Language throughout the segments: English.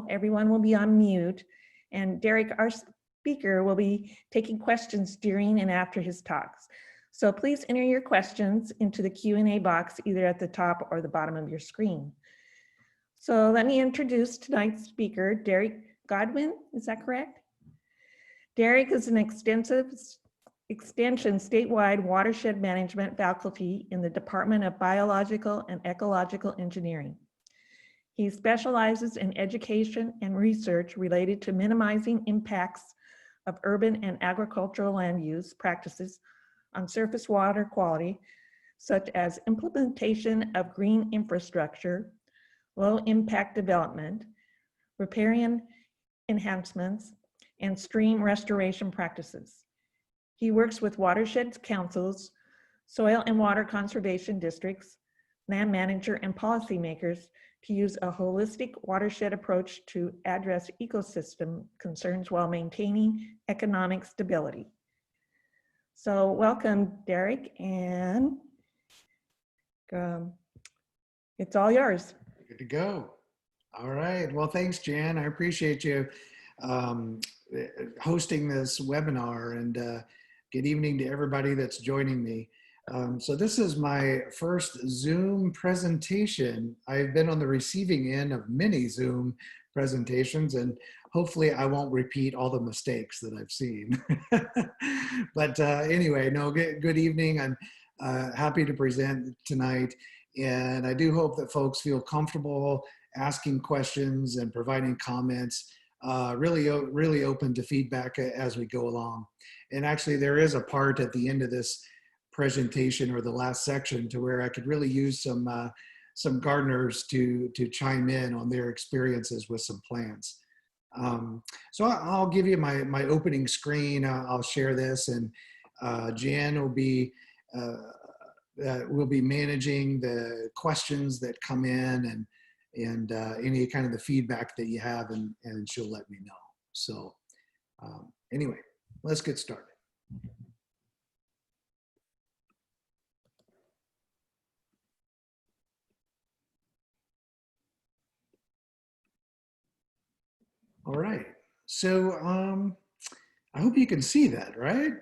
video. Everyone will be on mute. And Derek, our speaker, will be taking questions during and after his talks. So please enter your questions into the Q&A box either at the top or the bottom of your screen. So let me introduce tonight's speaker, Derek Godwin, is that correct? Derek is an extension statewide watershed management faculty in the Department of Biological and Ecological Engineering. He specializes in education and research related to minimizing impacts of urban and agricultural land use practices on surface water quality, such as implementation of green infrastructure, low impact development, riparian enhancements, and stream restoration practices. He works with watershed councils, soil and water conservation districts, land manager and policymakers to use a holistic watershed approach to address ecosystem concerns while maintaining economic stability. So welcome, Derek, and it's all yours. Good to go. All right. Well, thanks, Jan. I appreciate you hosting this webinar, and good evening to everybody that's joining me. So this is my first Zoom presentation. I've been on the receiving end of many Zoom presentations, and hopefully I won't repeat all the mistakes that I've seen. But anyway, no, good evening. I'm happy to present tonight, and I do hope that folks feel comfortable asking questions and providing comments. Really open to feedback as we go along. And actually there is a part at the end of this presentation or the last section to where I could really use some gardeners to chime in on their experiences with some plants. So I'll give you my opening screen. I'll share this, and Jan will be managing the questions that come in and any kind of the feedback that you have, and she'll let me know. So anyway, let's get started. All right, so I hope you can see that, right?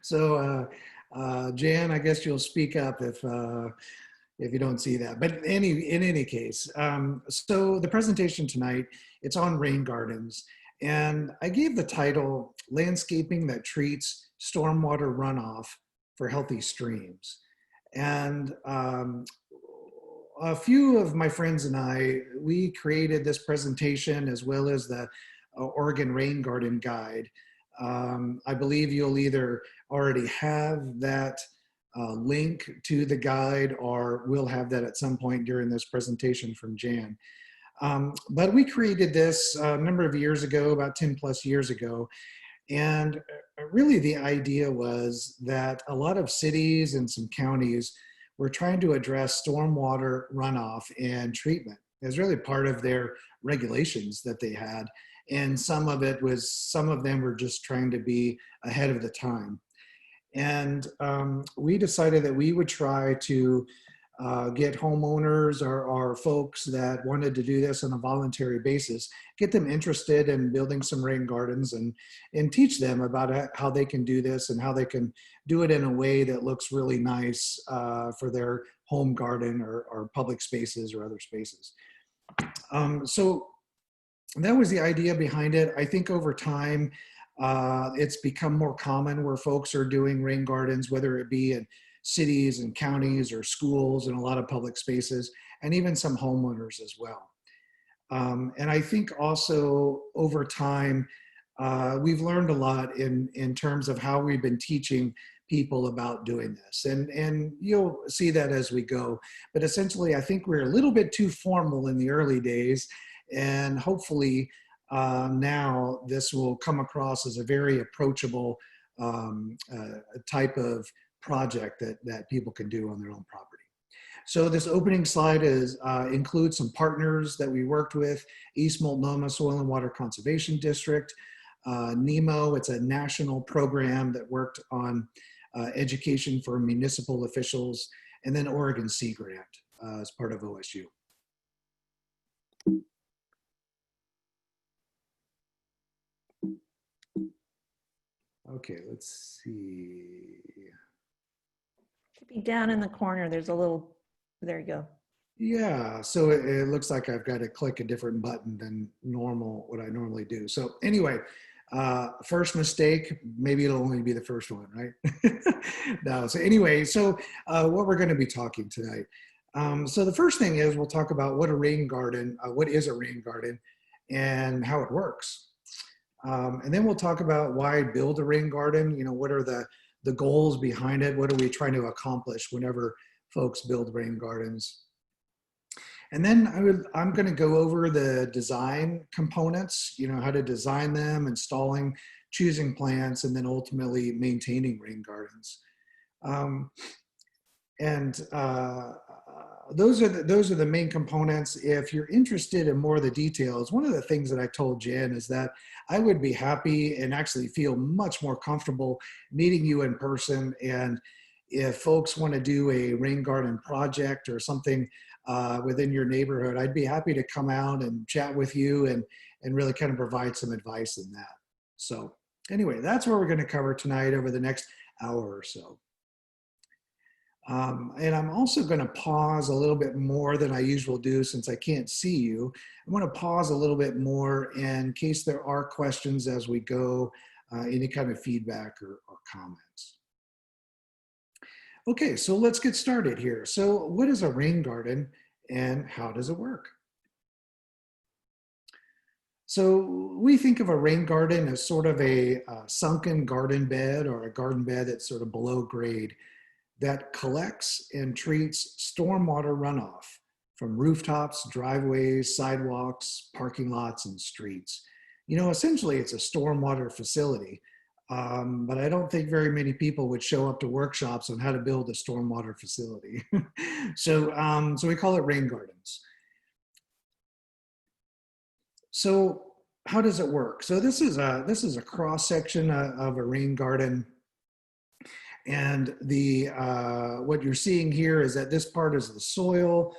So Jan, I guess you'll speak up if you don't see that. But in any case, so the presentation tonight, it's on rain gardens. And I gave the title, Landscaping That Treats Stormwater Runoff for Healthy Streams. And a few of my friends and I, we created this presentation as well as the Oregon Rain Garden Guide. I believe you'll either already have that link to the guide, or we'll have that at some point during this presentation from Jan. But we created this a number of years ago, about 10 plus years ago. And really the idea was that a lot of cities and some counties were trying to address stormwater runoff and treatment. It was really part of their regulations that they had. And some of them were just trying to be ahead of the time. And we decided that we would try to get homeowners or folks that wanted to do this on a voluntary basis, get them interested in building some rain gardens and teach them about how they can do this and how they can do it in a way that looks really nice for their home garden or public spaces or other spaces. So that was the idea behind it. I think over time, it's become more common where folks are doing rain gardens, whether it be in cities and counties or schools and a lot of public spaces, and even some homeowners as well. And I think also over time, we've learned a lot in terms of how we've been teaching people about doing this. And you'll see that as we go. But essentially, I think we're a little bit too formal in the early days, and hopefully now this will come across as a very approachable type of project that people can do on their own property. So this opening slide includes some partners that we worked with: East Multnomah Soil and Water Conservation District, NEMO, it's a national program that worked on education for municipal officials, and then Oregon Sea Grant as part of OSU. Okay, let's see. Should be down in the corner. There's a little, there you go. Yeah, so it looks like I've got to click a different button than normal, what I normally do. So anyway, first mistake, maybe it'll only be the first one, right? No, so anyway, so what we're going to be talking tonight. So the first thing is we'll talk about what what is a rain garden and how it works. And then we'll talk about why build a rain garden, what are the goals behind it? What are we trying to accomplish whenever folks build rain gardens? And then I'm going to go over the design components, how to design them, installing, choosing plants, and then ultimately maintaining rain gardens. And those are the main components. If you're interested in more of the details, one of the things that I told Jen is that I would be happy and actually feel much more comfortable meeting you in person. And if folks want to do a rain garden project or something within your neighborhood, I'd be happy to come out and chat with you and really kind of provide some advice in that. So anyway, that's what we're going to cover tonight over the next hour or so. And I'm also going to pause a little bit more than I usually do since I can't see you. I'm going to pause a little bit more in case there are questions as we go, any kind of feedback or comments. Okay, so let's get started here. So what is a rain garden and how does it work? So we think of a rain garden as sort of a sunken garden bed or a garden bed that's sort of below grade that collects and treats stormwater runoff from rooftops, driveways, sidewalks, parking lots, and streets. Essentially it's a stormwater facility. But I don't think very many people would show up to workshops on how to build a stormwater facility. So we call it rain gardens. So how does it work? So this is a cross section of a rain garden. And what you're seeing here is that this part is the soil.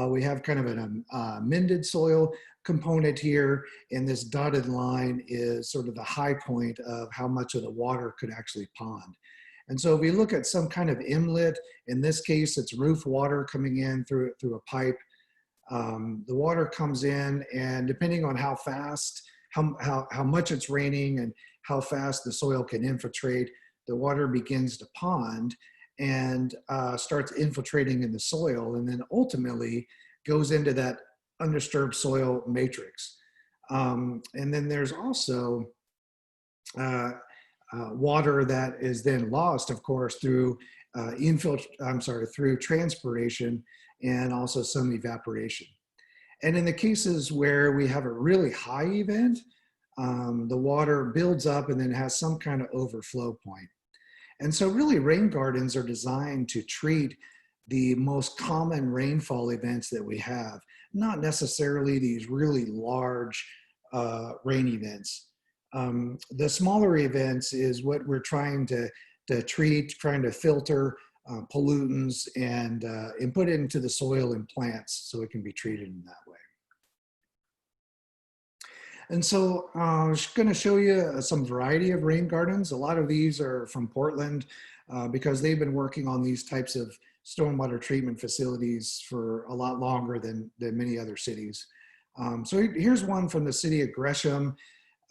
We have kind of an amended soil component here, and this dotted line is sort of the high point of how much of the water could actually pond. And so if we look at some kind of inlet, in this case, it's roof water coming in through a pipe. The water comes in, and depending on how fast, how much it's raining and how fast the soil can infiltrate, the water begins to pond and starts infiltrating in the soil, and then ultimately goes into that undisturbed soil matrix. And then there's also water that is then lost, of course, through through transpiration and also some evaporation. And in the cases where we have a really high event, the water builds up and then has some kind of overflow point. And so really rain gardens are designed to treat the most common rainfall events that we have, not necessarily these really large rain events. The smaller events is what we're trying to treat, trying to filter pollutants and put it into the soil and plants so it can be treated in that way. And so I'm going to show you some variety of rain gardens. A lot of these are from Portland because they've been working on these types of stormwater treatment facilities for a lot longer than many other cities. So here's one from the city of Gresham.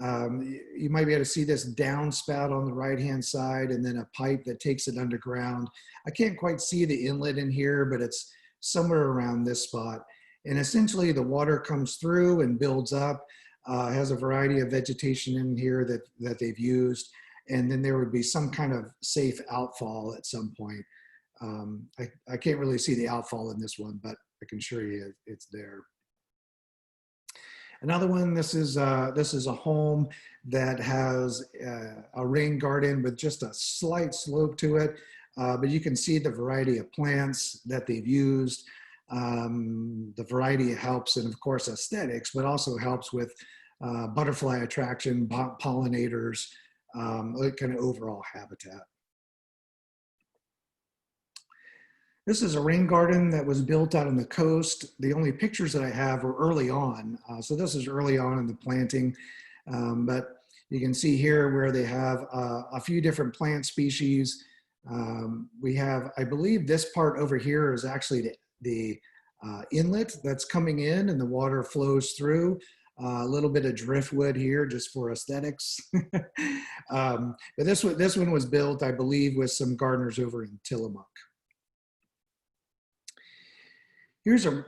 You might be able to see this downspout on the right-hand side and then a pipe that takes it underground. I can't quite see the inlet in here, but it's somewhere around this spot. And essentially the water comes through and builds up. Has a variety of vegetation in here that they've used, and then there would be some kind of safe outfall at some point. I can't really see the outfall in this one, but I can assure you it's there. Another one, this is a home that has a rain garden with just a slight slope to it, but you can see the variety of plants that they've used. The variety helps, and of course aesthetics, but also helps with butterfly attraction, pollinators, kind of overall habitat. This is a rain garden that was built out on the coast. The only pictures that I have are early on. So this is early on in the planting, but You can see here where they have a few different plant species. We have, I believe this part over here is actually the inlet that's coming in and the water flows through. A little bit of driftwood here just for aesthetics. But this one was built, I believe, with some gardeners over in Tillamook. Here's a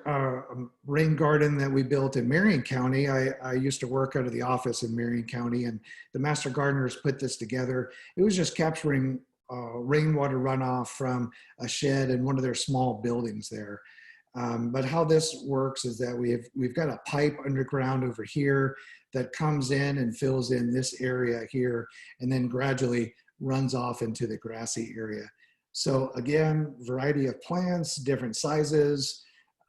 rain garden that we built in Marion County. I used to work out of the office in Marion County, and the master gardeners put this together. It was just capturing rainwater runoff from a shed in one of their small buildings there. But how this works is that we've got a pipe underground over here that comes in and fills in this area here, and then gradually runs off into the grassy area. So again, variety of plants, different sizes,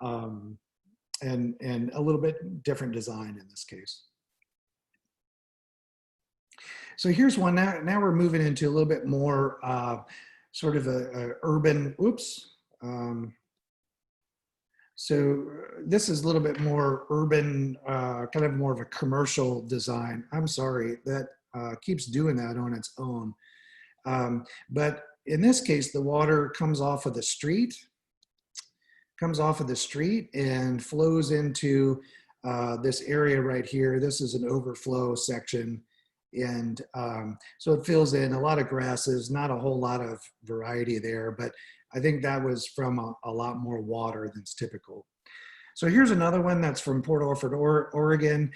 and a little bit different design in this case. So here's one. Now we're moving into a little bit more sort of a urban, so this is a little bit more urban, kind of more of a commercial design. I'm sorry, that keeps doing that on its own. But in this case, the water comes off of the street, and flows into this area right here. This is an overflow section. And so it fills in a lot of grasses, not a whole lot of variety there, but I think that was from a lot more water than's typical. So here's another one that's from Port Orford, Oregon.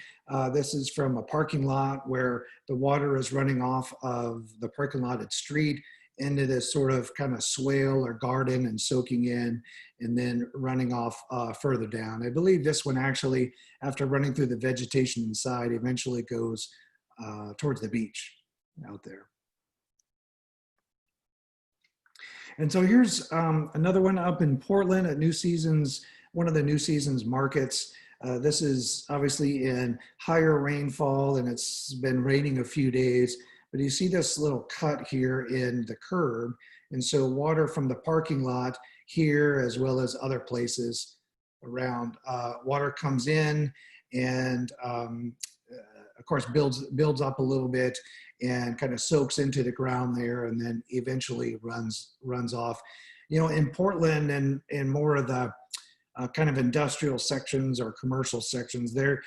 This is from a parking lot where the water is running off of the parking lot at street into this sort of kind of swale or garden and soaking in and then running off further down. I believe this one actually, after running through the vegetation inside, eventually goes towards the beach out there. And so here's another one up in Portland at New Seasons, one of the New Seasons markets. This is obviously in higher rainfall and it's been raining a few days, but you see this little cut here in the curb. And so water from the parking lot here, as well as other places around, water comes in and of course builds up a little bit and kind of soaks into the ground there and then eventually runs off. You know, in Portland and more of the kind of industrial sections or commercial sections, there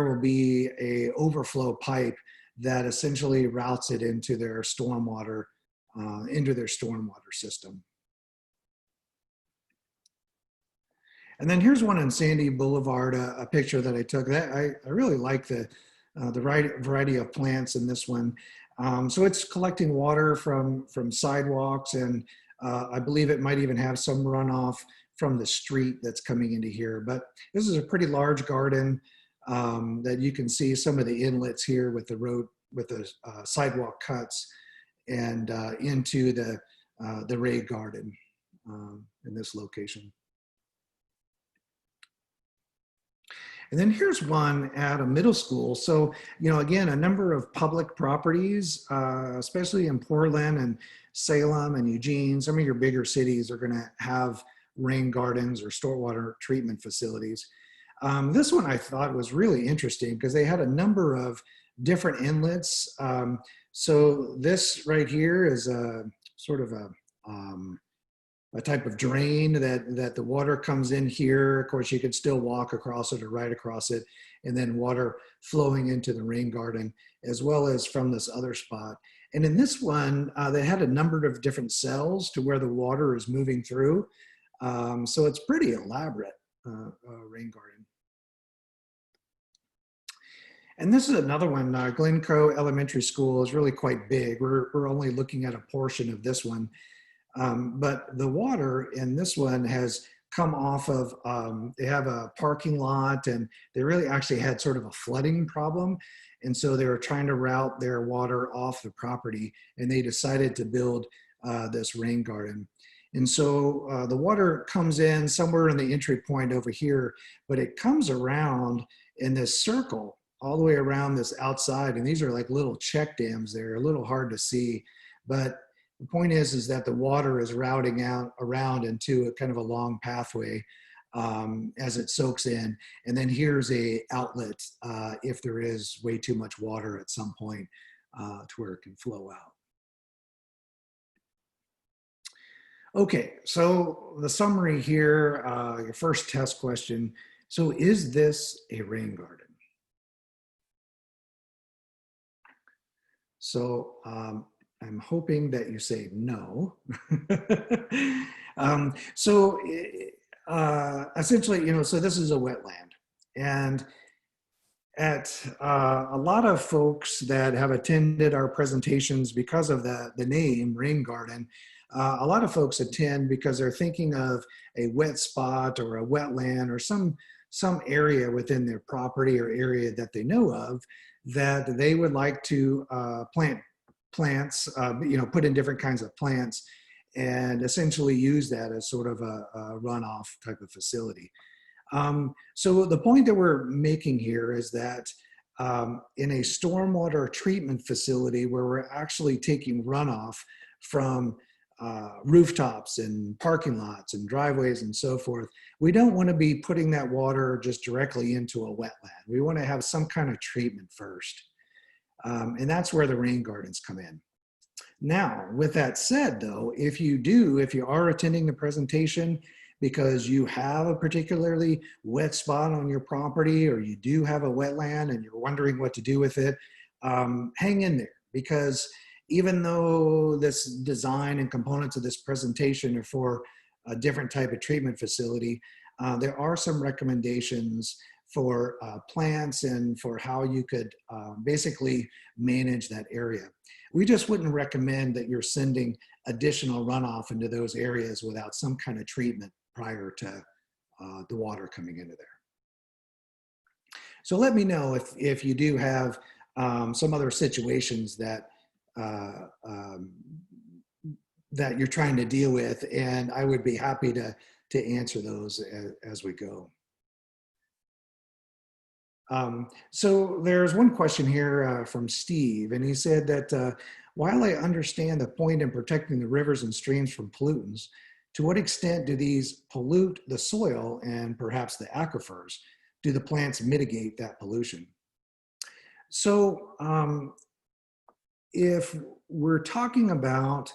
will be a overflow pipe that essentially routes it into their stormwater system. And then here's one on Sandy Boulevard, a picture that I took. That I really like the variety of plants in this one. So it's collecting water from sidewalks, and I believe it might even have some runoff from the street that's coming into here. But this is a pretty large garden that you can see some of the inlets here with the road, with the sidewalk cuts, and into the Ray garden in this location. And then here's one at a middle school. So, you know, again, a number of public properties, especially in Portland and Salem and Eugene. Some of your bigger cities are going to have rain gardens or stormwater treatment facilities. This one I thought was really interesting because they had a number of different inlets. So this right here is a sort of a type of drain that the water comes in here. Of course, you could still walk across it or ride across it, and then water flowing into the rain garden, as well as from this other spot. And in this one, they had a number of different cells to where the water is moving through. So it's pretty elaborate rain garden. And this is another one, Glencoe Elementary School is really quite big. We're only looking at a portion of this one. But the water in this one has come off of, they have a parking lot and they really actually had sort of a flooding problem. And so they were trying to route their water off the property and they decided to build this rain garden. And so the water comes in somewhere in the entry point over here, but it comes around in this circle all the way around this outside. And these are like little check dams. They're a little hard to see, but the point is that the water is routing out around into a kind of a long pathway as it soaks in. And then here's a outlet if there is way too much water at some point to where it can flow out. Okay, so the summary here, your first test question. So is this a rain garden? So I'm hoping that you say no. So essentially, so this is a wetland. And at a lot of folks that have attended our presentations because of the name rain garden, a lot of folks attend because they're thinking of a wet spot or a wetland or some area within their property or area that they know of that they would like to plant plants, put in different kinds of plants and essentially use that as sort of a runoff type of facility. So the point that we're making here is that in a stormwater treatment facility where we're actually taking runoff from rooftops and parking lots and driveways and so forth, we don't want to be putting that water just directly into a wetland. We want to have some kind of treatment first. And that's where the rain gardens come in. Now, with that said, though, if you are attending the presentation because you have a particularly wet spot on your property or you do have a wetland and you're wondering what to do with it, hang in there, because even though this design and components of this presentation are for a different type of treatment facility, there are some recommendations for plants and for how you could basically manage that area. We just wouldn't recommend that you're sending additional runoff into those areas without some kind of treatment prior to the water coming into there. So let me know if you do have some other situations that that you're trying to deal with, and I would be happy to answer those as we go. So there's one question here from Steve, and he said that while I understand the point in protecting the rivers and streams from pollutants, to what extent do these pollute the soil and perhaps the aquifers? Do the plants mitigate that pollution? So if we're talking about,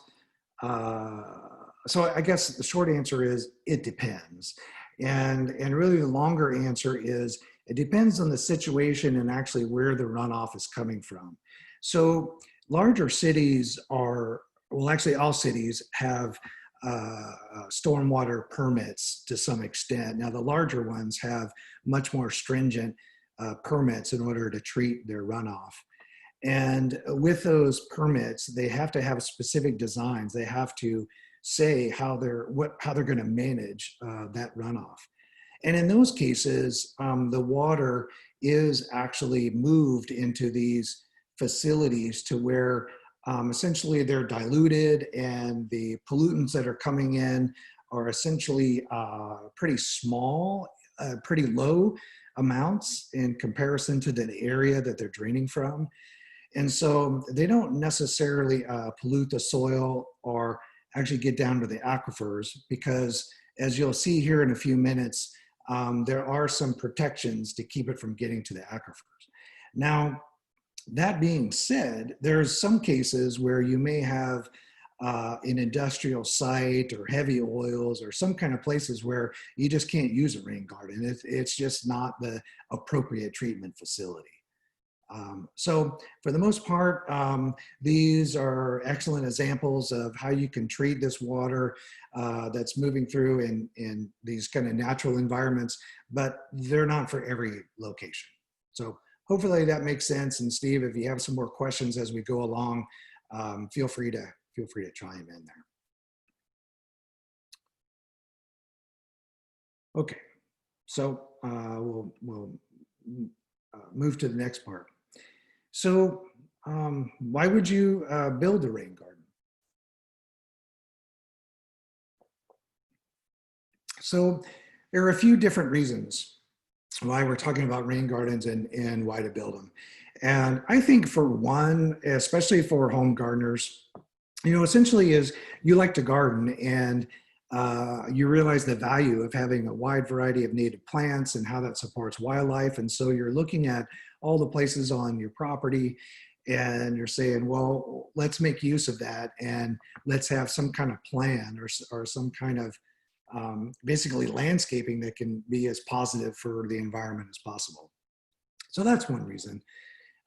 so I guess the short answer is it depends. And really the longer answer is it depends on the situation and actually where the runoff is coming from. So larger cities are, well, actually all cities have stormwater permits to some extent. Now the larger ones have much more stringent permits in order to treat their runoff. And with those permits, they have to have specific designs. They have to say how they're going to manage that runoff. And in those cases, the water is actually moved into these facilities to where essentially they're diluted, and the pollutants that are coming in are essentially pretty small, pretty low amounts in comparison to the area that they're draining from. And so they don't necessarily pollute the soil or actually get down to the aquifers, because as you'll see here in a few minutes, there are some protections to keep it from getting to the aquifers. Now, that being said, there's some cases where you may have an industrial site or heavy oils or some kind of places where you just can't use a rain garden. It's just not the appropriate treatment facility. So for the most part, these are excellent examples of how you can treat this water that's moving through in these kind of natural environments, but they're not for every location. So hopefully that makes sense. And Steve, if you have some more questions as we go along, feel free to chime in there. Okay, so we'll move to the next part. So why would you build a rain garden? So there are a few different reasons why we're talking about rain gardens and why to build them. And I think for one, especially for home gardeners, essentially is you like to garden, and you realize the value of having a wide variety of native plants and how that supports wildlife. And so you're looking at all the places on your property and you're saying, well, let's make use of that and let's have some kind of plan or some kind of basically landscaping that can be as positive for the environment as possible. So that's one reason.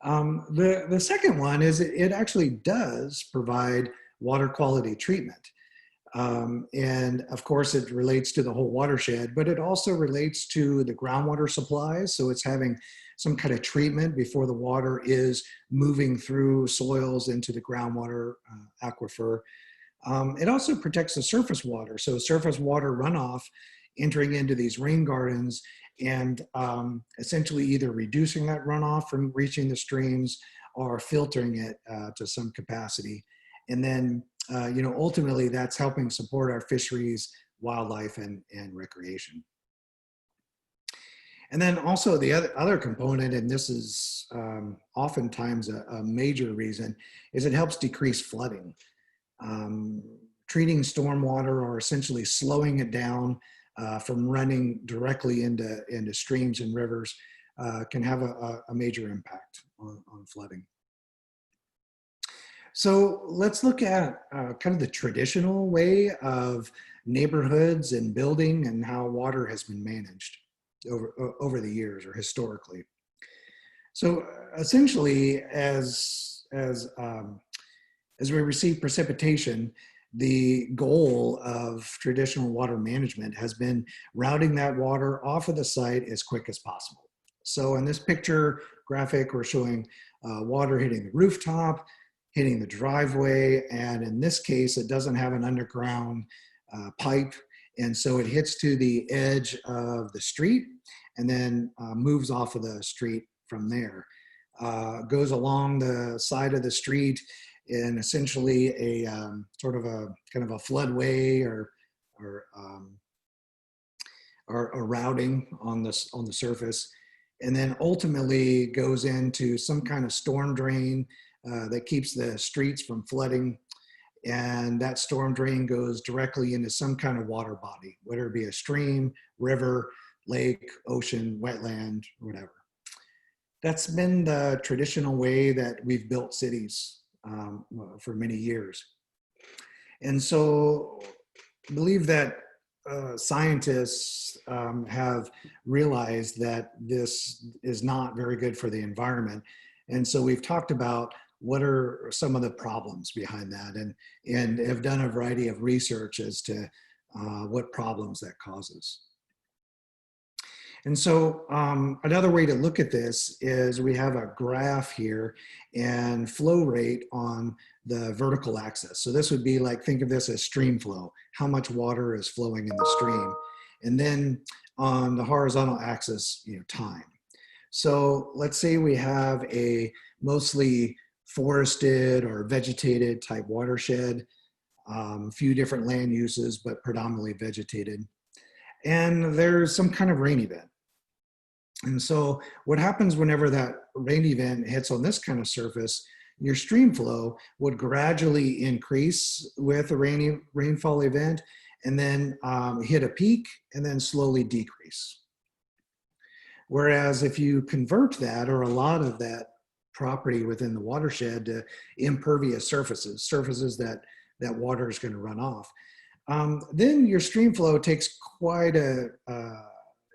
The second one is it actually does provide water quality treatment. And of course, it relates to the whole watershed, but it also relates to the groundwater supplies. So it's having some kind of treatment before the water is moving through soils into the groundwater aquifer. It also protects the surface water. So surface water runoff entering into these rain gardens and essentially either reducing that runoff from reaching the streams or filtering it to some capacity. And then, ultimately that's helping support our fisheries, wildlife, and recreation. And then also the other component, and this is oftentimes a major reason, is it helps decrease flooding. Treating stormwater or essentially slowing it down from running directly into streams and rivers can have a major impact on flooding. So let's look at kind of the traditional way of neighborhoods and building and how water has been managed over the years or historically. So essentially, as we receive precipitation, the goal of traditional water management has been routing that water off of the site as quick as possible. So in this picture graphic, we're showing water hitting the rooftop, hitting the driveway, and in this case, it doesn't have an underground pipe, and so it hits to the edge of the street and then moves off of the street from there. Goes along the side of the street in essentially a sort of a kind of a floodway or a routing on the surface, and then ultimately goes into some kind of storm drain that keeps the streets from flooding. And that storm drain goes directly into some kind of water body, whether it be a stream, river, lake, ocean, wetland, whatever. That's been the traditional way that we've built cities for many years. And so I believe that scientists have realized that this is not very good for the environment. And so we've talked about what are some of the problems behind that, and have done a variety of research as to what problems that causes. And so another way to look at this is we have a graph here and flow rate on the vertical axis. So this would be like, think of this as stream flow, how much water is flowing in the stream. And then on the horizontal axis, time. So let's say we have a mostly forested or vegetated type watershed, few different land uses, but predominantly vegetated. And there's some kind of rain event. And so what happens whenever that rain event hits on this kind of surface, your stream flow would gradually increase with a rainfall event, and then hit a peak and then slowly decrease. Whereas if you convert that or a lot of that property within the watershed to impervious surfaces that water is going to run off, then your stream flow takes quite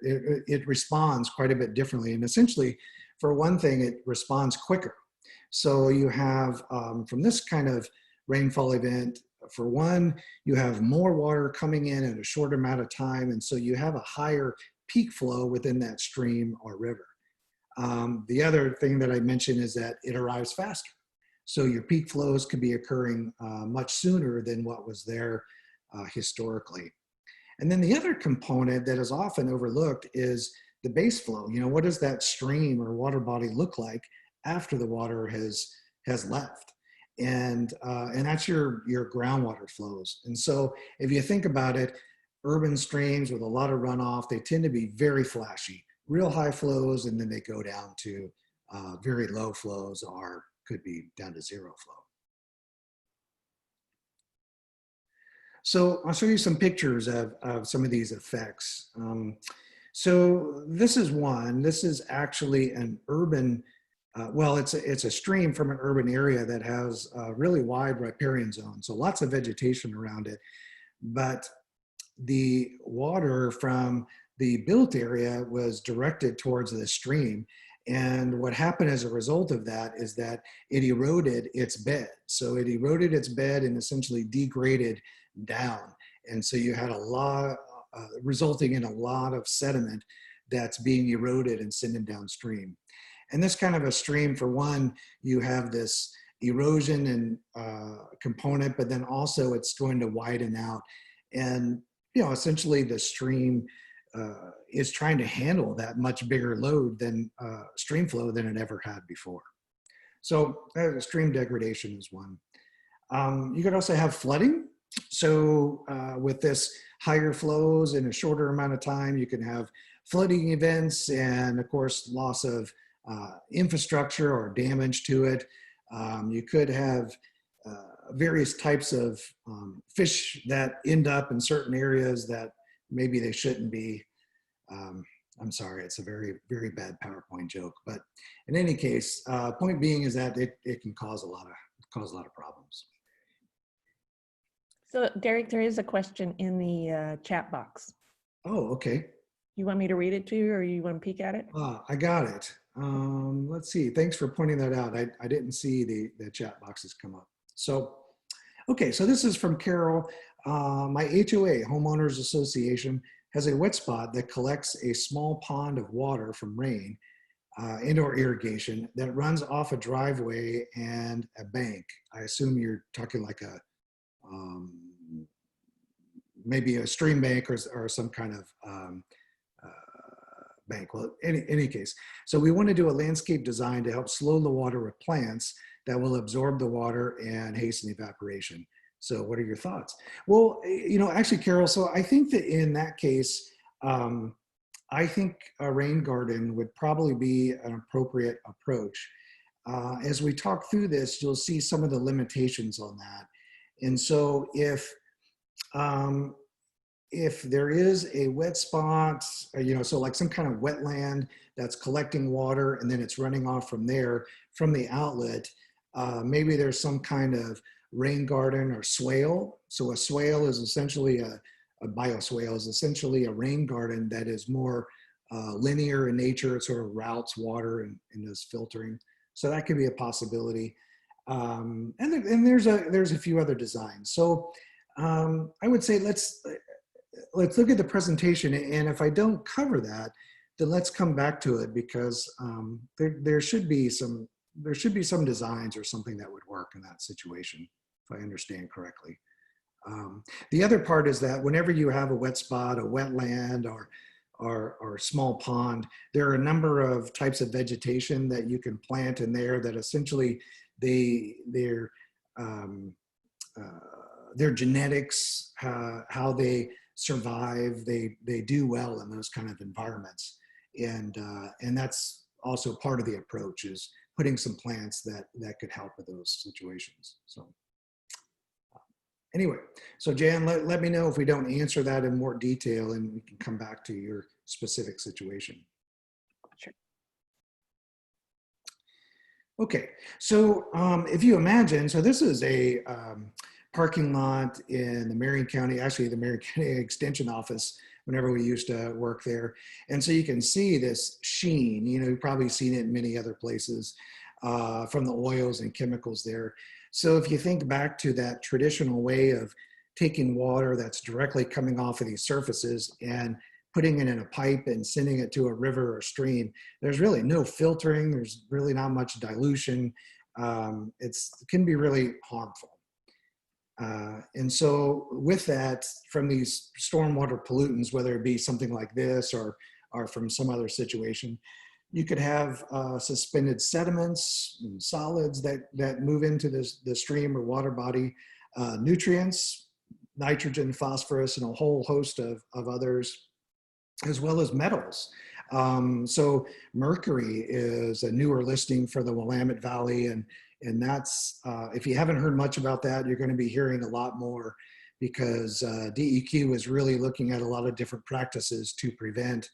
it responds quite a bit differently. And essentially, for one thing, it responds quicker. So you have, from this kind of rainfall event, for one, you have more water coming in a shorter amount of time. And so you have a higher peak flow within that stream or river. The other thing that I mentioned is that it arrives faster. So your peak flows could be occurring much sooner than what was there historically. And then the other component that is often overlooked is the base flow. What does that stream or water body look like after the water has left? And that's your groundwater flows. And so if you think about it, urban streams with a lot of runoff, they tend to be very flashy, real high flows, and then they go down to very low flows or could be down to zero flow. So I'll show you some pictures of some of these effects. So this is one. This is actually an urban Well, it's a stream from an urban area that has a really wide riparian zone, so lots of vegetation around it. But the water from the built area was directed towards the stream. And what happened as a result of that is that it eroded its bed. So it eroded its bed and essentially degraded down. And so you had a lot, resulting in a lot of sediment that's being eroded and sending downstream. And this kind of a stream, for one, you have this erosion and component, but then also it's going to widen out. And essentially the stream is trying to handle that much bigger load than stream flow than it ever had before. So stream degradation is one. You could also have flooding. So with this higher flows in a shorter amount of time, you can have flooding events and of course loss of infrastructure or damage to it. You could have various types of fish that end up in certain areas that maybe they shouldn't be. I'm sorry, it's a very, very bad PowerPoint joke, but in any case, point being is that it can cause a lot of problems. So Derek, there is a question in the chat box. Oh, okay. You want me to read it to you or you want to peek at it? I got it. Let's see. Thanks for pointing that out. I didn't see the chat boxes come up. So, okay, so this is from Carol. My HOA, Homeowners Association, has a wet spot that collects a small pond of water from rain, indoor irrigation, that runs off a driveway and a bank. I assume you're talking like a, maybe a stream bank or some kind of bank. Well, any case, so we want to do a landscape design to help slow the water with plants that will absorb the water and hasten evaporation. So what are your thoughts? Well, actually, Carol, so I think that in that case, I think a rain garden would probably be an appropriate approach. As we talk through this, you'll see some of the limitations on that. And so if there is a wet spot, so like some kind of wetland that's collecting water and then it's running off from there, from the outlet, maybe there's some kind of rain garden or swale. So a swale is essentially a bioswale is essentially a rain garden that is more linear in nature. It sort of routes water and does filtering. So that could be a possibility. And there's a few other designs. So I would say let's look at the presentation, and if I don't cover that, then let's come back to it, because there should be some designs or something that would work in that situation, if I understand correctly. The other part is that whenever you have a wet spot, a wetland, or small pond, there are a number of types of vegetation that you can plant in there that essentially their genetics, how they survive, they do well in those kind of environments, and that's also part of the approach, is putting some plants that could help with those situations. So anyway, so Jan, let me know if we don't answer that in more detail, and we can come back to your specific situation. Sure. Okay, so if you imagine, so this is a parking lot in the Marion County, actually the Marion County Extension Office, whenever we used to work there. And so you can see this sheen, you've probably seen it in many other places from the oils and chemicals there. So if you think back to that traditional way of taking water that's directly coming off of these surfaces and putting it in a pipe and sending it to a river or stream, there's really no filtering. There's really not much dilution. It can be really harmful. And so with that, from these stormwater pollutants, whether it be something like this or from some other situation, you could have suspended sediments and solids that move into the stream or water body, nutrients, nitrogen, phosphorus, and a whole host of others, as well as metals. So mercury is a newer listing for the Willamette Valley, and that's, if you haven't heard much about that, you're going to be hearing a lot more, because DEQ is really looking at a lot of different practices to prevent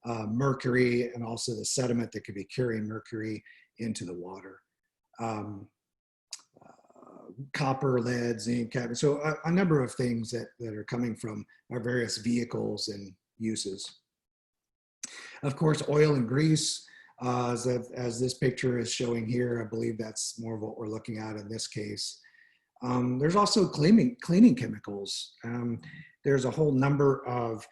mercury, and also the sediment that could be carrying mercury into the water. Copper, lead, zinc, cadmium. So a number of things that are coming from our various vehicles and uses. Of course, oil and grease, as this picture is showing here. I believe that's more of what we're looking at in this case. There's also cleaning chemicals. There's a whole number of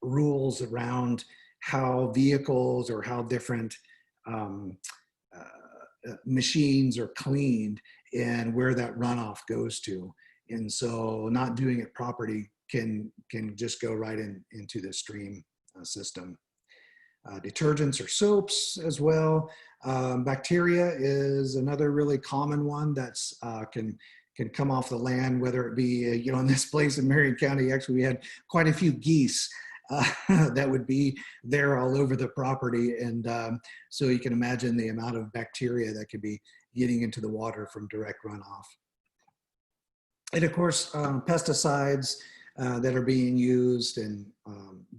rules around how vehicles or how different machines are cleaned and where that runoff goes to. And so not doing it properly can just go right into the stream system. Detergents or soaps as well. Bacteria is another really common one that's can come off the land, whether it be, in this place in Marion County, actually we had quite a few geese that would be there all over the property. And so you can imagine the amount of bacteria that could be getting into the water from direct runoff. And of course, pesticides that are being used and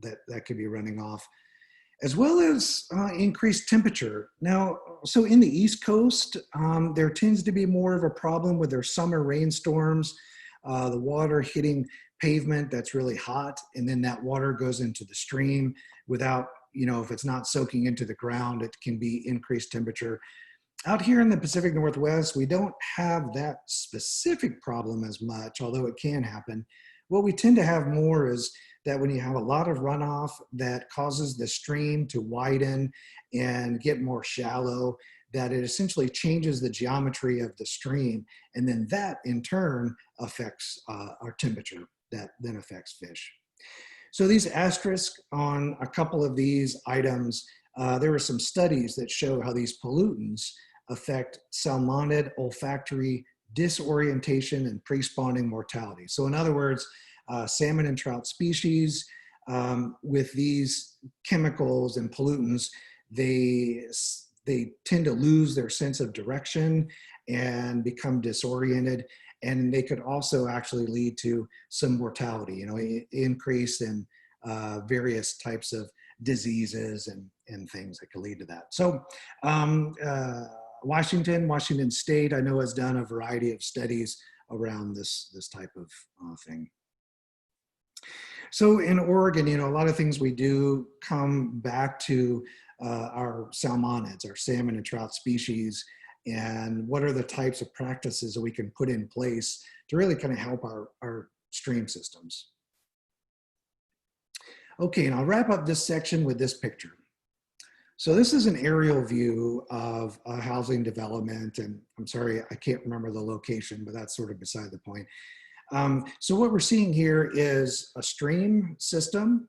that could be running off, as well as increased temperature. Now, so in the East Coast, there tends to be more of a problem with their summer rainstorms, the water hitting pavement that's really hot, and then that water goes into the stream without, if it's not soaking into the ground, it can be increased temperature. Out here in the Pacific Northwest, we don't have that specific problem as much, although it can happen. What we tend to have more is that when you have a lot of runoff that causes the stream to widen and get more shallow, that it essentially changes the geometry of the stream. And then that in turn affects our temperature, that then affects fish. So these asterisks on a couple of these items, there were some studies that show how these pollutants affect salmonid olfactory disorientation and pre-spawning mortality. So in other words, salmon and trout species with these chemicals and pollutants, they tend to lose their sense of direction and become disoriented. And they could also actually lead to some mortality, increase in various types of diseases and things that could lead to that. So Washington State, I know, has done a variety of studies around this type of thing. So in Oregon, a lot of things we do come back to our salmonids, our salmon and trout species, and what are the types of practices that we can put in place to really kind of help our stream systems. Okay, and I'll wrap up this section with this picture. So this is an aerial view of a housing development, and I'm sorry, I can't remember the location, but that's sort of beside the point. So what we're seeing here is a stream system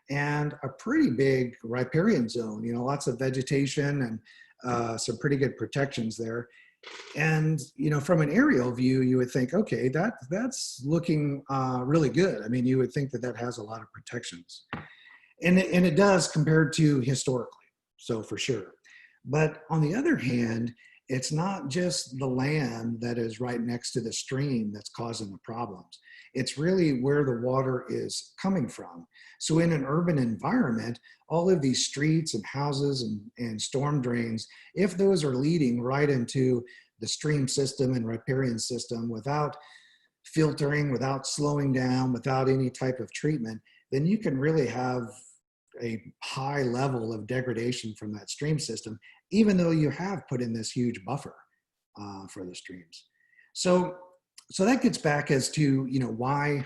and a pretty big riparian zone, lots of vegetation and some pretty good protections there. And, from an aerial view, you would think, okay, that's looking really good. I mean, you would think that has a lot of protections. And it does compared to historically, so for sure. But on the other hand, it's not just the land that is right next to the stream that's causing the problems. It's really where the water is coming from. So in an urban environment, all of these streets and houses and storm drains, if those are leading right into the stream system and riparian system without filtering, without slowing down, without any type of treatment, then you can really have a high level of degradation from that stream system, even though you have put in this huge buffer for the streams. So that gets back as to, why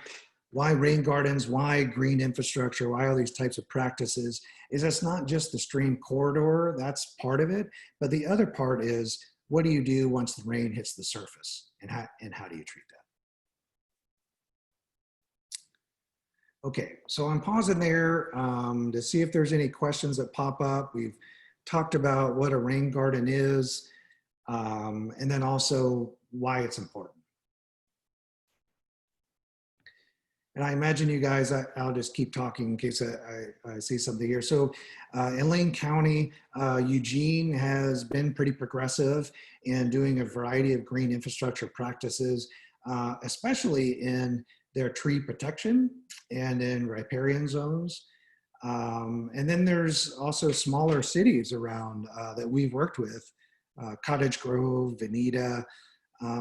rain gardens, why green infrastructure, why all these types of practices, is it's not just the stream corridor, that's part of it, but the other part is, what do you do once the rain hits the surface, and how do you treat that? Okay, so I'm pausing there to see if there's any questions that pop up. We've talked about what a rain garden is, and then also why it's important. And I imagine you guys, I'll just keep talking in case I see something here. So in Lane County, Eugene has been pretty progressive in doing a variety of green infrastructure practices, especially in their tree protection and in riparian zones. And then there's also smaller cities around that we've worked with, Cottage Grove, Veneta,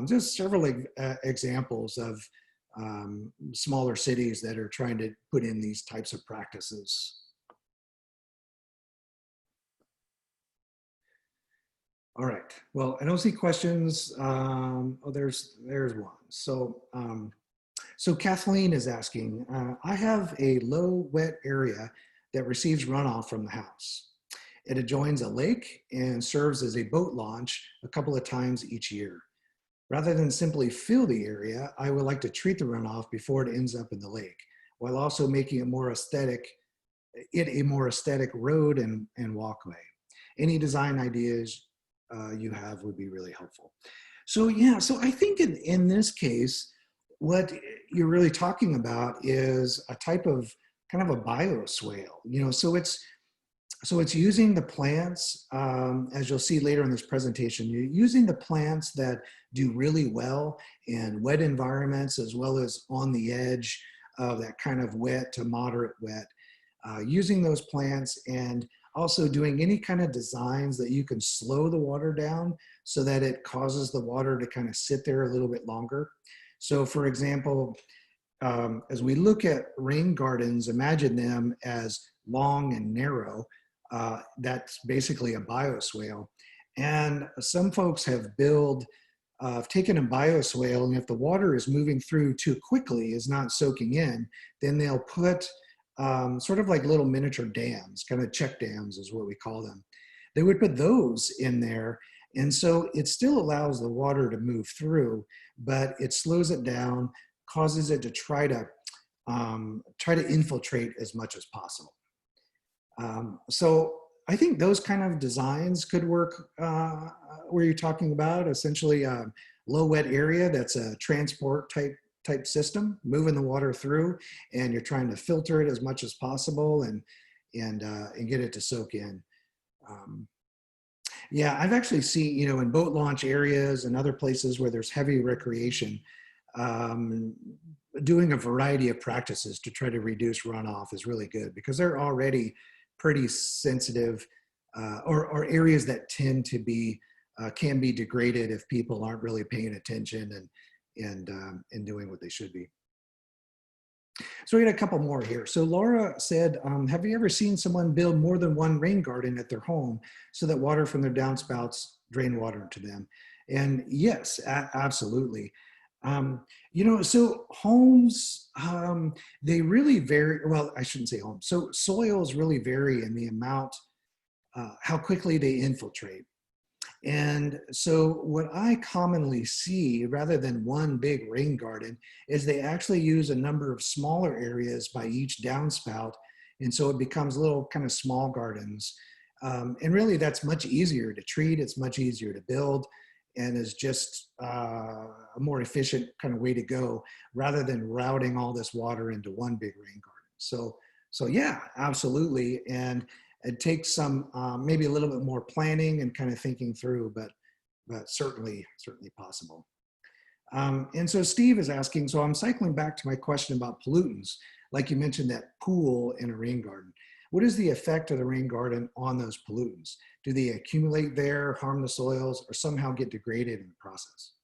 just several examples of smaller cities that are trying to put in these types of practices. All right. Well, I don't see questions. Oh, there's one. So Kathleen is asking, I have a low wet area that receives runoff from the house. It adjoins a lake and serves as a boat launch a couple of times each year. Rather than simply fill the area, I would like to treat the runoff before it ends up in the lake, while also making it a more aesthetic road and walkway. Any design ideas you have would be really helpful. So yeah, so I think in this case, what you're really talking about is a type of kind of a bioswale, so it's using the plants, as you'll see later in this presentation, you're using the plants that do really well in wet environments as well as on the edge of that kind of wet to moderate wet, using those plants and also doing any kind of designs that you can slow the water down so that it causes the water to kind of sit there a little bit longer. So for example, as we look at rain gardens, imagine them as long and narrow. That's basically a bioswale. And some folks have taken a bioswale, and if the water is moving through too quickly, is not soaking in, then they'll put sort of like little miniature dams, kind of check dams is what we call them. They would put those in there. And so it still allows the water to move through, but it slows it down, causes it to try to infiltrate as much as possible. So I think those kind of designs could work where you're talking about essentially a low wet area that's a transport type system, moving the water through, and you're trying to filter it as much as possible and get it to soak in. Yeah, I've actually seen, in boat launch areas and other places where there's heavy recreation, doing a variety of practices to try to reduce runoff is really good because they're already pretty sensitive or areas that tend to be, can be degraded if people aren't really paying attention and doing what they should be. So we got a couple more here. So Laura said, have you ever seen someone build more than one rain garden at their home so that water from their downspouts drain water to them? And yes, absolutely. So homes, they really vary. Well, I shouldn't say homes. So soils really vary in the amount, how quickly they infiltrate. And so what I commonly see, rather than one big rain garden, is they actually use a number of smaller areas by each downspout. And so it becomes little kind of small gardens. And really that's much easier to treat. It's much easier to build and is just a more efficient kind of way to go rather than routing all this water into one big rain garden. So yeah, absolutely. And it takes some, maybe a little bit more planning and kind of thinking through, but certainly possible. And so Steve is asking, so I'm cycling back to my question about pollutants. Like you mentioned that pool in a rain garden. What is the effect of the rain garden on those pollutants? Do they accumulate there, harm the soils, or somehow get degraded in the process?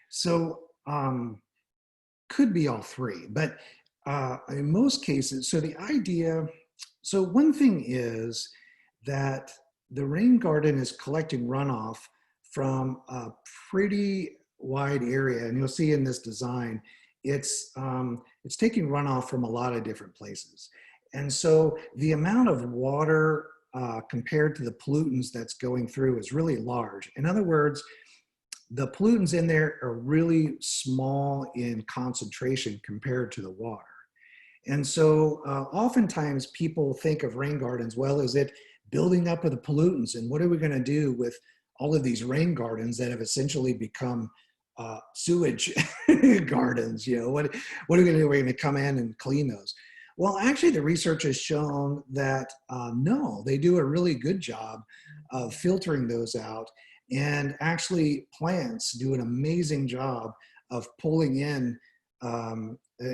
So could be all three, but in most cases, so the idea, so one thing is that the rain garden is collecting runoff from a pretty wide area, and you'll see in this design, it's taking runoff from a lot of different places. And so the amount of water compared to the pollutants that's going through is really large. In other words, the pollutants in there are really small in concentration compared to the water. And so oftentimes people think of rain gardens, well, is it building up of the pollutants? And what are we going to do with all of these rain gardens that have essentially become sewage gardens? What are we going to do? We're going to come in and clean those. Well, actually, the research has shown that no, they do a really good job of filtering those out. And actually, plants do an amazing job of pulling in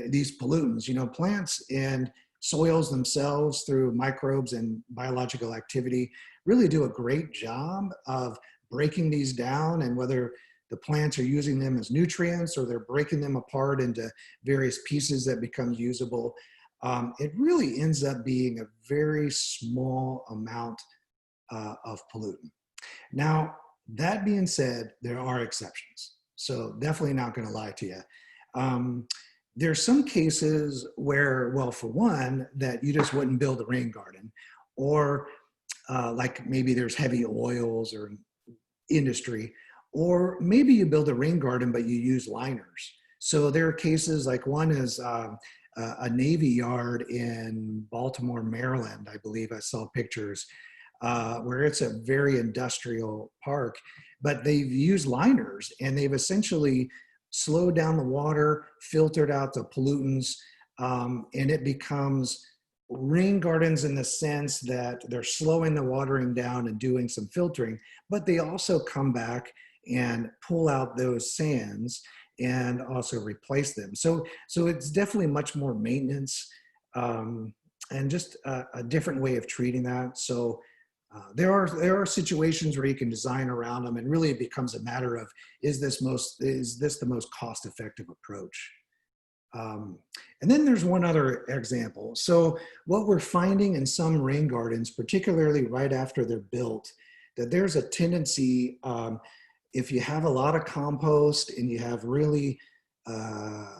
these pollutants. Plants and soils themselves through microbes and biological activity really do a great job of breaking these down, and whether the plants are using them as nutrients or they're breaking them apart into various pieces that become usable, it really ends up being a very small amount of pollutant. Now, that being said, there are exceptions. So definitely not going to lie to you. There's some cases where, well, for one, that you just wouldn't build a rain garden, or like maybe there's heavy oils or industry, or maybe you build a rain garden, but you use liners. So there are cases like one is a Navy yard in Baltimore, Maryland. I believe I saw pictures where it's a very industrial park, but they've used liners and they've essentially slowed down the water, filtered out the pollutants, and it becomes rain gardens in the sense that they're slowing the watering down and doing some filtering, but they also come back and pull out those sands and also replace them. So it's definitely much more maintenance and just a different way of treating that. So there are situations where you can design around them, and really it becomes a matter of, is this the most cost-effective approach? And then there's one other example. So what we're finding in some rain gardens, particularly right after they're built, that there's a tendency, if you have a lot of compost and you have really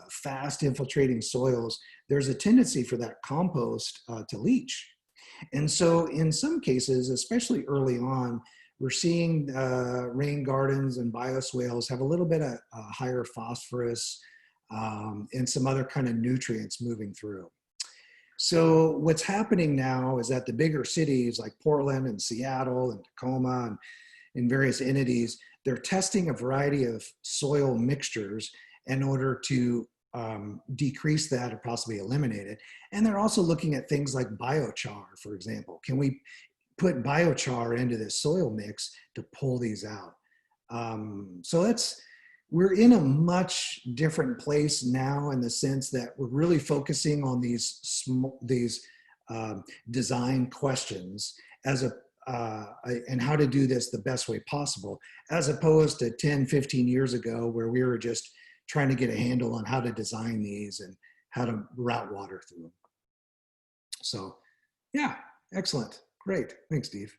fast infiltrating soils, there's a tendency for that compost to leach. And so in some cases, especially early on, we're seeing rain gardens and bioswales have a little bit of higher phosphorus and some other kind of nutrients moving through. So what's happening now is that the bigger cities like Portland and Seattle and Tacoma and various entities, they're testing a variety of soil mixtures in order to decrease that or possibly eliminate it. And they're also looking at things like biochar, for example. Can we put biochar into this soil mix to pull these out? So we're in a much different place now in the sense that we're really focusing on these design questions and how to do this the best way possible, as opposed to 10, 15 years ago where we were just trying to get a handle on how to design these and how to route water through them. So yeah, excellent. Great. Thanks, Steve.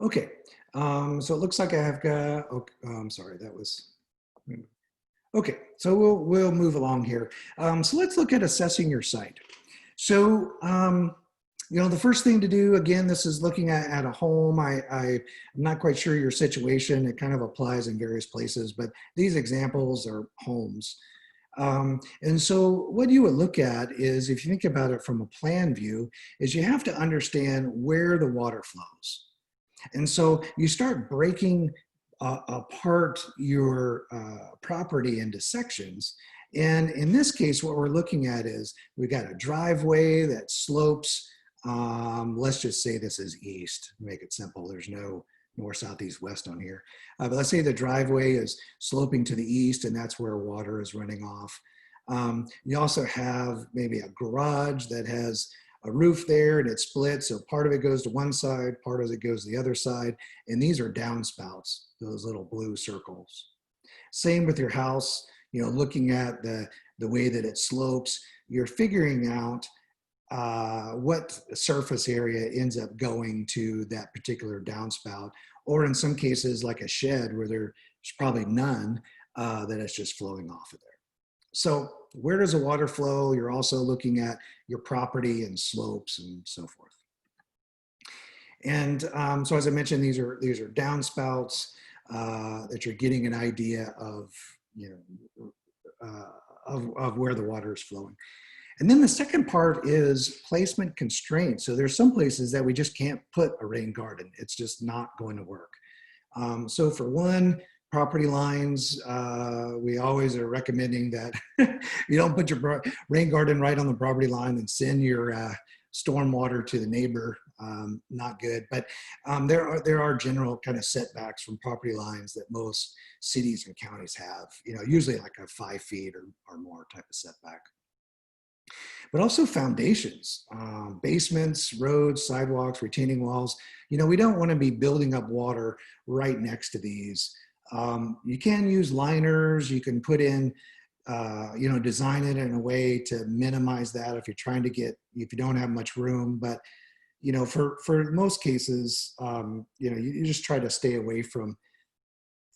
Okay. So it looks like I have got, I'm sorry, that was, okay. So we'll move along here. So let's look at assessing your site. So, the first thing to do, again, this is looking at a home. I'm not quite sure your situation. It kind of applies in various places, but these examples are homes. And so what you would look at is, if you think about it from a plan view, is you have to understand where the water flows. And so you start breaking apart your property into sections. And in this case, what we're looking at is we've got a driveway that slopes. Let's just say this is east, make it simple. There's no north, south, east, west on here. But let's say the driveway is sloping to the east and that's where water is running off. You also have maybe a garage that has a roof there and it splits. So part of it goes to one side, part of it goes to the other side. And these are downspouts, those little blue circles. Same with your house, looking at the way that it slopes, you're figuring out what surface area ends up going to that particular downspout, or in some cases like a shed where there's probably none, that it's just flowing off of there. So where does the water flow? You're also looking at your property and slopes and so forth. And so as I mentioned, these are downspouts that you're getting an idea of, of where the water is flowing. And then the second part is placement constraints. So there's some places that we just can't put a rain garden. It's just not going to work. So for one, property lines, we always are recommending that you don't put your rain garden right on the property line and send your stormwater to the neighbor. Not good, but there are general kind of setbacks from property lines that most cities and counties have, usually like a 5 feet or more type of setback. but also foundations, basements, roads, sidewalks, retaining walls. You know, we don't want to be building up water right next to these. You can use liners. You can put in, you know, design it in a way to minimize that if you're trying to get, if you don't have much room. But, you know, for most cases, you know, you just try to stay away from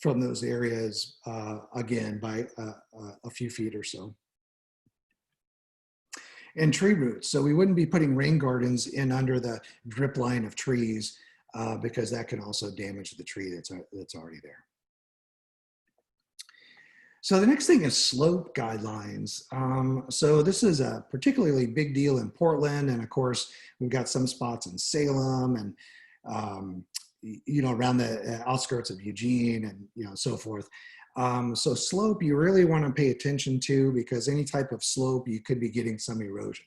those areas, again, by a few feet or so. And tree roots. So we wouldn't be putting rain gardens in under the drip line of trees, because that can also damage the tree that's already there. So the next thing is slope guidelines. So this is a particularly big deal in Portland. And of course, we've got some spots in Salem and, you know, around the outskirts of Eugene and, you know, so forth. So slope, you really want to pay attention to, because any type of slope, you could be getting some erosion.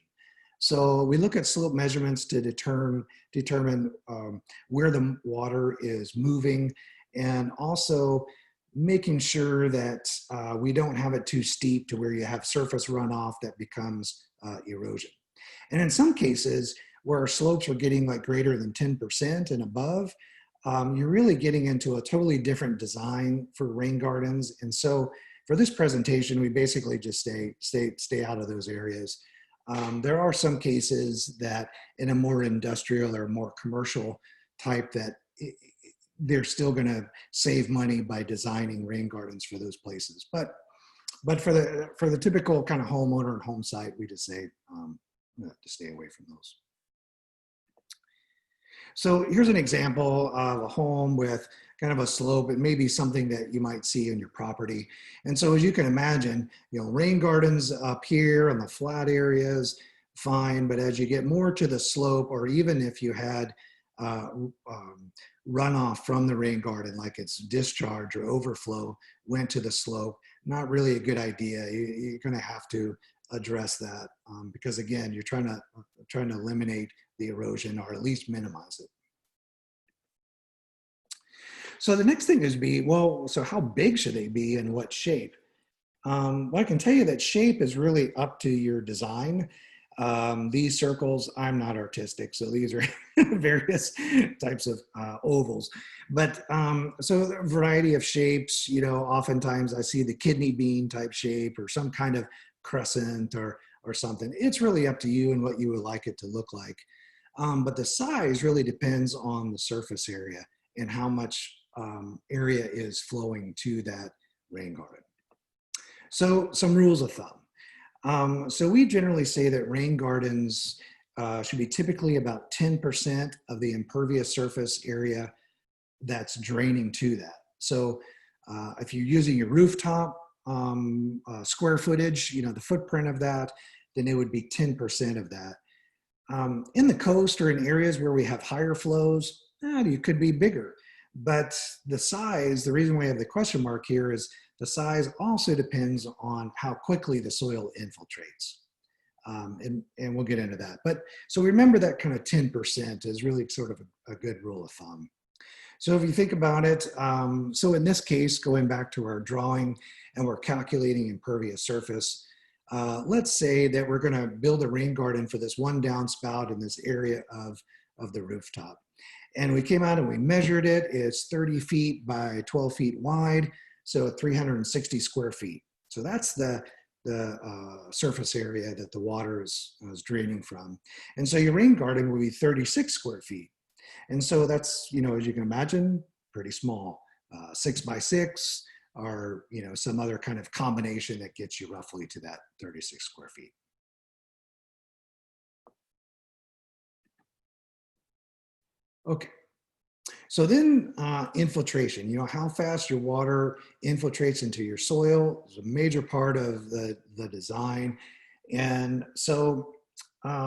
So we look at slope measurements to determine where the water is moving, and also making sure that we don't have it too steep to where you have surface runoff that becomes erosion. And in some cases where our slopes are getting like greater than 10% and above, you're really getting into a totally different design for rain gardens. And so for this presentation, we basically just stay out of those areas. There are some cases that in a more industrial or more commercial type that they're still going to save money by designing rain gardens for those places. But for the typical kind of homeowner and home site, we just say to stay away from those. So here's an example of a home with kind of a slope. It may be something that you might see in your property. And so as you can imagine, you know, rain gardens up here on the flat areas, fine. But as you get more to the slope, or even if you had runoff from the rain garden, like its discharge or overflow went to the slope, not really a good idea. You're going to have to address that, because again, you're trying to eliminate the erosion, or at least minimize it. So the next thing is well, so how big should they be and what shape? Well, I can tell you that shape is really up to your design. These circles, I'm not artistic, so these are various types of ovals. But so a variety of shapes, you know, oftentimes I see the kidney bean type shape or some kind of crescent or something. It's really up to you and what you would like it to look like. But the size really depends on the surface area and how much area is flowing to that rain garden. So some rules of thumb. So we generally say that rain gardens should be typically about 10% of the impervious surface area that's draining to that. So if you're using your rooftop square footage, you know, the footprint of that, then it would be 10% of that. In the coast or in areas where we have higher flows, you could be bigger. But the size, the reason we have the question mark here is the size also depends on how quickly the soil infiltrates. And we'll get into that. But so remember that kind of 10% is really sort of a good rule of thumb. So if you think about it, so in this case, going back to our drawing and we're calculating impervious surface, let's say that we're going to build a rain garden for this one downspout in this area of the rooftop. And we came out and we measured it. It's 30 feet by 12 feet wide, so 360 square feet. So that's the surface area that the water is draining from. And so your rain garden will be 36 square feet. And so that's, you know, as you can imagine, pretty small, 6 by 6, or, you know, some other kind of combination that gets you roughly to that 36 square feet. Okay. So then infiltration, you know, how fast your water infiltrates into your soil is a major part of the design. And so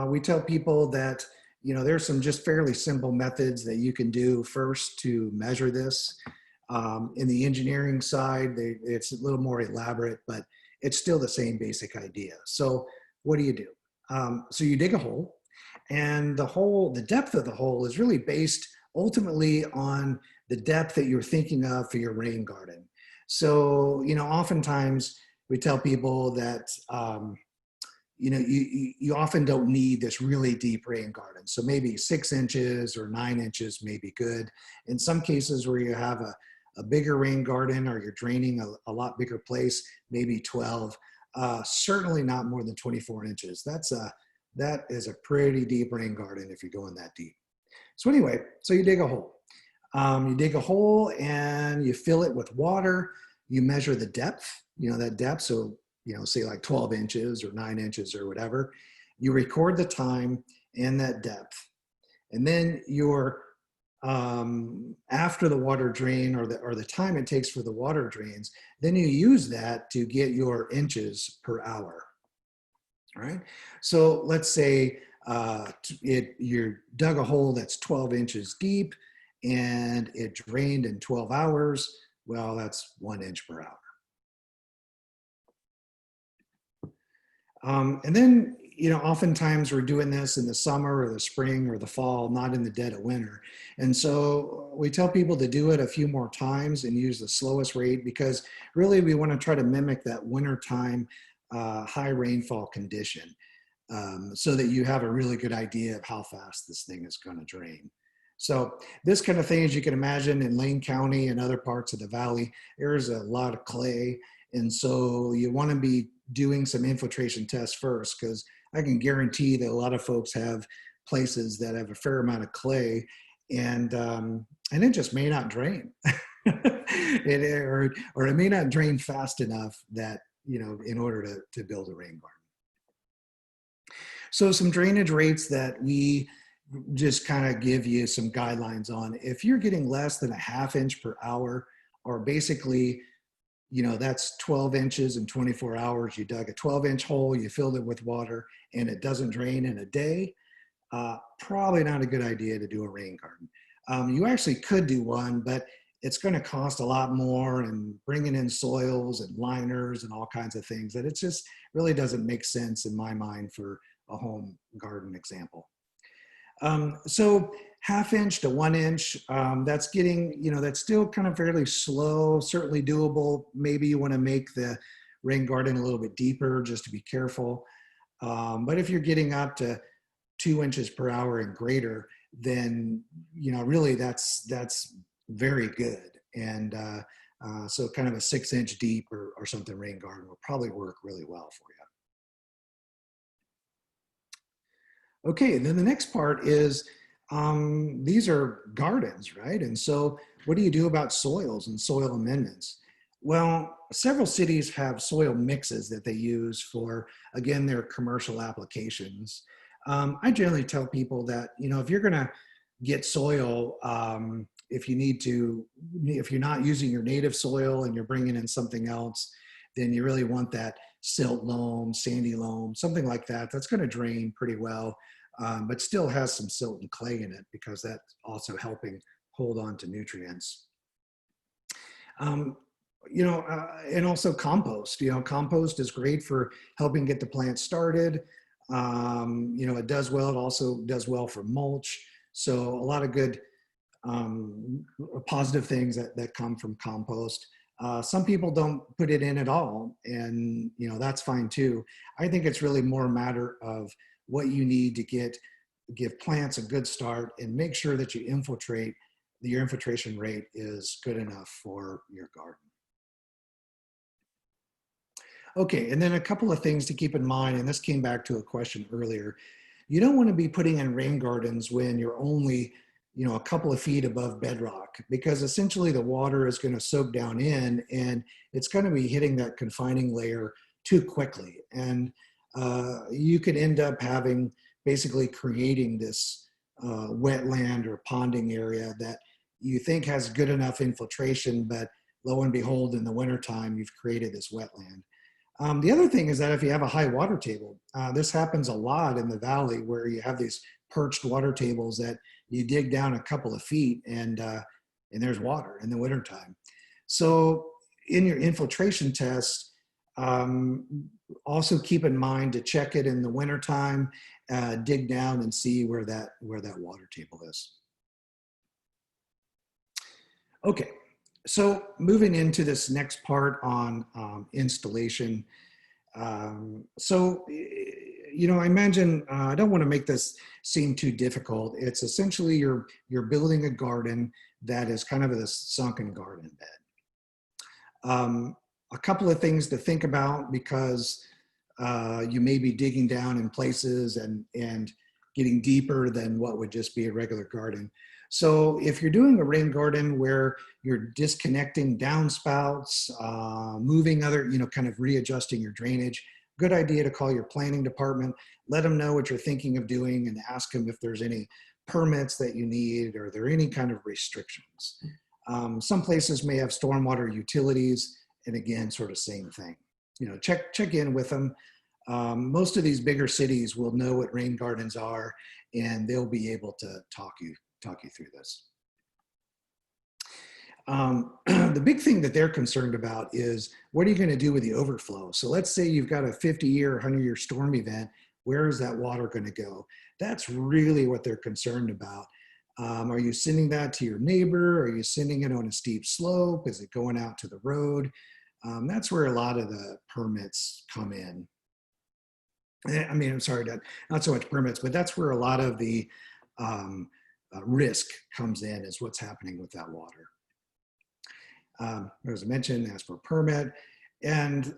we tell people that, you know, there's some just fairly simple methods that you can do first to measure this. In the engineering side, it's a little more elaborate, but it's still the same basic idea. So what do you do? So you dig a hole, and the depth of the hole is really based ultimately on the depth that you're thinking of for your rain garden. So, you know, oftentimes we tell people that, you often don't need this really deep rain garden. So maybe 6 inches or 9 inches may be good. In some cases where you have a bigger rain garden or you're draining a lot bigger place, maybe 12, certainly not more than 24 inches. That is a pretty deep rain garden if you're going that deep. So anyway, so you dig a hole. You dig a hole and you fill it with water. You measure the depth, that depth. So, say like 12 inches or 9 inches or whatever. You record the time and that depth. And then after the water drain or the time it takes for the water drains, then you use that to get your inches per hour. All right. So let's say you dug a hole that's 12 inches deep and it drained in 12 hours. Well, that's 1 inch per hour. And then, oftentimes we're doing this in the summer or the spring or the fall, not in the dead of winter. And so we tell people to do it a few more times and use the slowest rate, because really we want to try to mimic that wintertime high rainfall condition, so that you have a really good idea of how fast this thing is going to drain. So this kind of thing, as you can imagine, in Lane County and other parts of the valley, there's a lot of clay. And so you want to be doing some infiltration tests first, because I can guarantee that a lot of folks have places that have a fair amount of clay, and it just may not drain. or it may not drain fast enough that, in order to build a rain garden. So some drainage rates that we just kind of give you some guidelines on. If you're getting less than a 1/2 inch per hour, or basically, that's 12 inches in 24 hours. You dug a 12-inch hole, you filled it with water, and it doesn't drain in a day, probably not a good idea to do a rain garden. You actually could do one, but it's going to cost a lot more, and bringing in soils and liners and all kinds of things that it just really doesn't make sense in my mind for a home garden example. So 1/2 inch to 1 inch, that's getting, that's still kind of fairly slow, certainly doable. Maybe you want to make the rain garden a little bit deeper just to be careful. But if you're getting up to 2 inches per hour and greater, then, really that's very good. And so kind of a 6-inch deep or something rain garden will probably work really well for you. Okay, and then the next part is, these are gardens, right? And so what do you do about soils and soil amendments? Well, several cities have soil mixes that they use for, again, their commercial applications. I generally tell people that, if you're gonna get soil, if you're not using your native soil and you're bringing in something else, then you really want that silt loam, sandy loam, something like that. That's going to drain pretty well, but still has some silt and clay in it, because that's also helping hold on to nutrients. And also compost. Compost is great for helping get the plant started. It does well. It also does well for mulch. So a lot of good positive things that come from compost. Some people don't put it in at all, and that's fine too. I think it's really more a matter of what you need to give plants a good start, and make sure that your infiltration rate is good enough for your garden. Okay, and then a couple of things to keep in mind, and this came back to a question earlier. You don't want to be putting in rain gardens when you're only a couple of feet above bedrock, because essentially the water is going to soak down in, and it's going to be hitting that confining layer too quickly. And you could end up basically creating this wetland or ponding area that you think has good enough infiltration, but lo and behold, in the wintertime, you've created this wetland. The other thing is that if you have a high water table, this happens a lot in the valley, where you have these perched water tables that you dig down a couple of feet, and there's water in the wintertime. So in your infiltration test, also keep in mind to check it in the wintertime, dig down and see where that water table is. Okay, so moving into this next part on installation. So I imagine, I don't want to make this seem too difficult. It's essentially you're building a garden that is kind of a sunken garden bed. A couple of things to think about, because you may be digging down in places and getting deeper than what would just be a regular garden. So if you're doing a rain garden where you're disconnecting downspouts, moving other, kind of readjusting your drainage, good idea to call your planning department, let them know what you're thinking of doing, and ask them if there's any permits that you need, or are there any kind of restrictions. Some places may have stormwater utilities, and again, sort of same thing. Check in with them. Most of these bigger cities will know what rain gardens are, and they'll be able to talk you through this. The big thing that they're concerned about is, what are you going to do with the overflow? So let's say you've got a 50-year, 100-year storm event. Where is that water going to go? That's really what they're concerned about. Are you sending that to your neighbor? Are you sending it on a steep slope? Is it going out to the road? That's where a lot of the permits come in. I mean, I'm sorry, not so much permits, but that's where a lot of the risk comes in, is what's happening with that water. As I mentioned, ask for a permit. And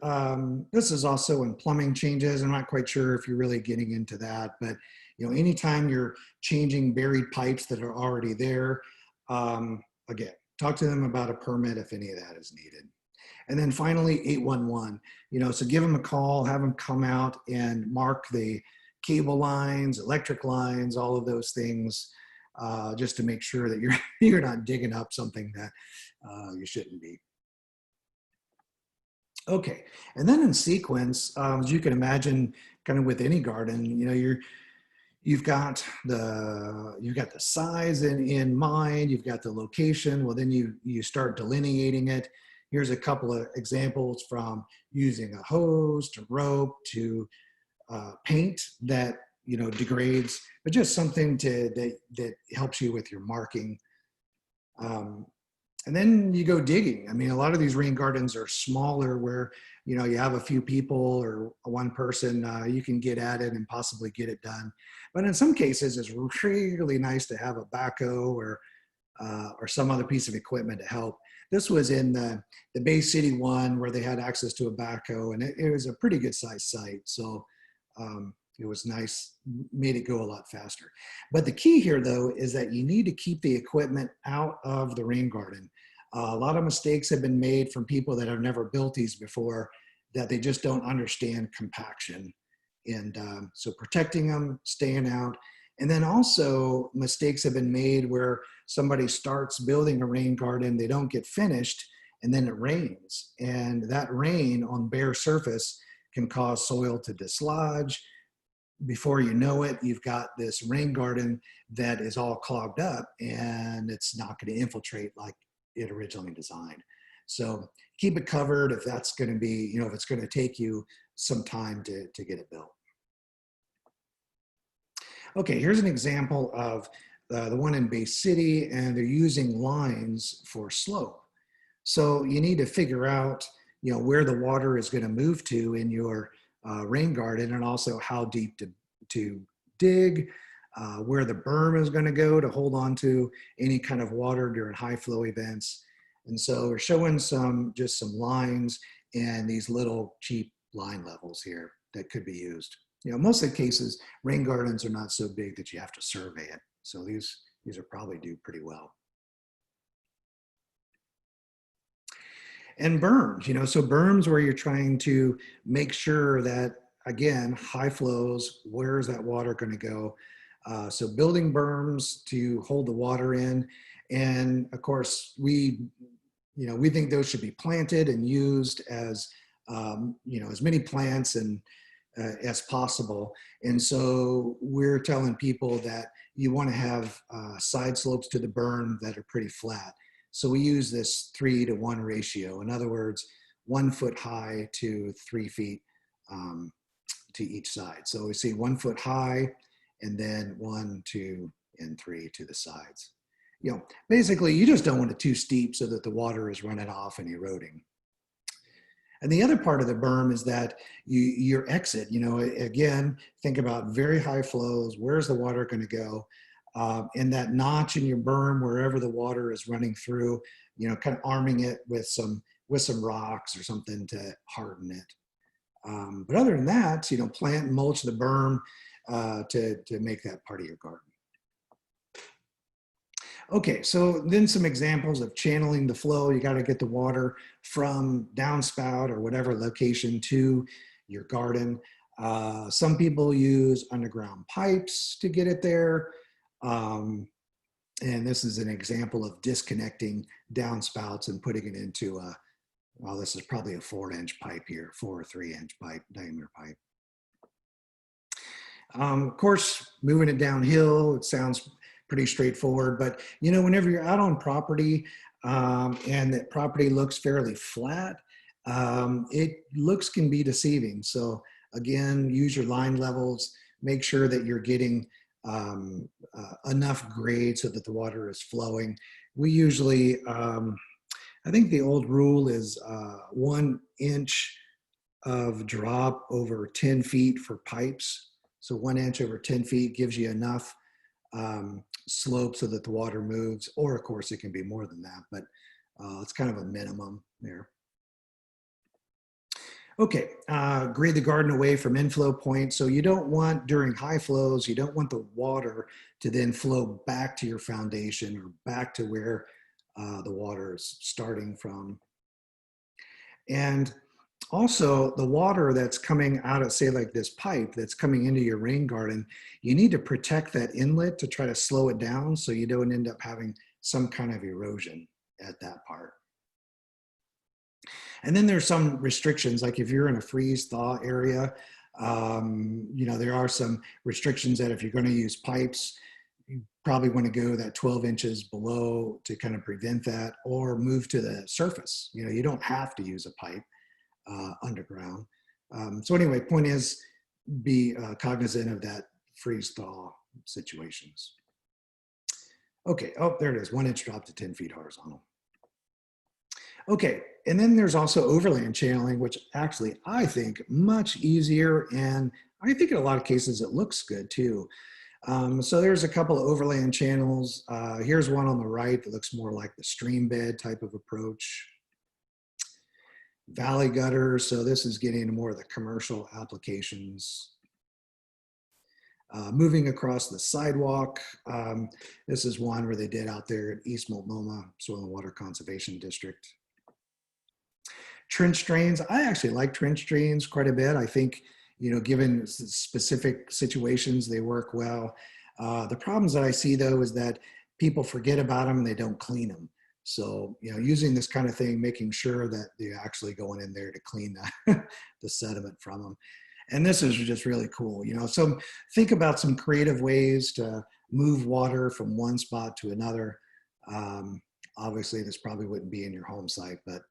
this is also in plumbing changes. I'm not quite sure if you're really getting into that, but anytime you're changing buried pipes that are already there, again, talk to them about a permit if any of that is needed. And then finally, 811, so give them a call, have them come out and mark the cable lines, electric lines, all of those things, just to make sure that you're not digging up something that you shouldn't be. Okay, and then in sequence, as you can imagine, kind of with any garden, you've got the size in mind, you've got the location. Well, then you start delineating it. Here's a couple of examples, from using a hose to rope to paint that degrades, but just something that helps you with your marking. And then you go digging. I mean, a lot of these rain gardens are smaller, where you have a few people or one person, you can get at it and possibly get it done. But in some cases, it's really nice to have a backhoe or some other piece of equipment to help. This was in the Bay City one, where they had access to a backhoe, and it was a pretty good sized site. So it was nice, made it go a lot faster. But the key here, though, is that you need to keep the equipment out of the rain garden. A lot of mistakes have been made from people that have never built these before, that they just don't understand compaction. And so protecting them, staying out. And then also mistakes have been made where somebody starts building a rain garden, they don't get finished, and then it rains. And that rain on bare surface can cause soil to dislodge. Before you know it, you've got this rain garden that is all clogged up, and it's not going to infiltrate like it originally designed. So keep it covered if that's going to be, if it's going to take you some time to get it built. Okay, here's an example of the one in Bay City, and they're using lines for slope. So you need to figure out, where the water is going to move to in your rain garden, and also how deep to dig, where the berm is going to go to hold on to any kind of water during high flow events. And so we're showing just some lines and these little cheap line levels here that could be used. Most of the cases, rain gardens are not so big that you have to survey it. So these are probably do pretty well. And berms, so berms where you're trying to make sure that, again, high flows, where is that water going to go? So building berms to hold the water in. And of course, we think those should be planted and used as, as many plants and as possible. And so we're telling people that you want to have side slopes to the berm that are pretty flat. So we use this 3-to-1 ratio. In other words, 1 foot high to 3 feet to each side. So we see 1 foot high, and then 1, 2, and 3 to the sides. Basically, you just don't want it too steep so that the water is running off and eroding. And the other part of the berm is that your exit, again, think about very high flows. Where's the water going to go? And that notch in your berm, wherever the water is running through, kind of arming it with some rocks or something to harden it. But other than that, plant and mulch the berm to make that part of your garden. Okay, so then some examples of channeling the flow. You got to get the water from downspout or whatever location to your garden. Some people use underground pipes to get it there. And this is an example of disconnecting downspouts and putting it into well, this is probably a 4-inch pipe here, 4 or 3-inch pipe, diameter pipe. Of course, moving it downhill, it sounds pretty straightforward, but whenever you're out on property and that property looks fairly flat, it can be deceiving. So again, use your line levels, make sure that you're getting enough grade so that the water is flowing. We usually, I think the old rule is 1 inch of drop over 10 feet for pipes. So 1 inch over 10 feet gives you enough slope so that the water moves, or of course it can be more than that, but it's kind of a minimum there. Okay, grade the garden away from inflow points. So you don't want, during high flows, you don't want the water to then flow back to your foundation or back to where the water is starting from. And also the water that's coming out of, say, like this pipe that's coming into your rain garden, you need to protect that inlet to try to slow it down so you don't end up having some kind of erosion at that part. And then there's some restrictions, like if you're in a freeze thaw area, there are some restrictions that if you're going to use pipes, you probably want to go that 12 inches below to kind of prevent that, or move to the surface. You don't have to use a pipe underground. So anyway, point is, be cognizant of that freeze thaw situations. Okay, oh, there it is, 1 inch drop to 10 feet horizontal. Okay, and then there's also overland channeling, which actually I think much easier, and I think in a lot of cases it looks good too. So there's a couple of overland channels. Here's one on the right that looks more like the stream bed type of approach. Valley gutters, so this is getting into more of the commercial applications. Moving across the sidewalk, this is one where they did out there at East Multnomah Soil and Water Conservation District. Trench drains, I actually like trench drains quite a bit. I think, given specific situations, they work well. The problems that I see though is that people forget about them and they don't clean them. So, using this kind of thing, making sure that you're actually going in there to clean the sediment from them. And this is just really cool, So think about some creative ways to move water from one spot to another. Obviously, this probably wouldn't be in your home site, but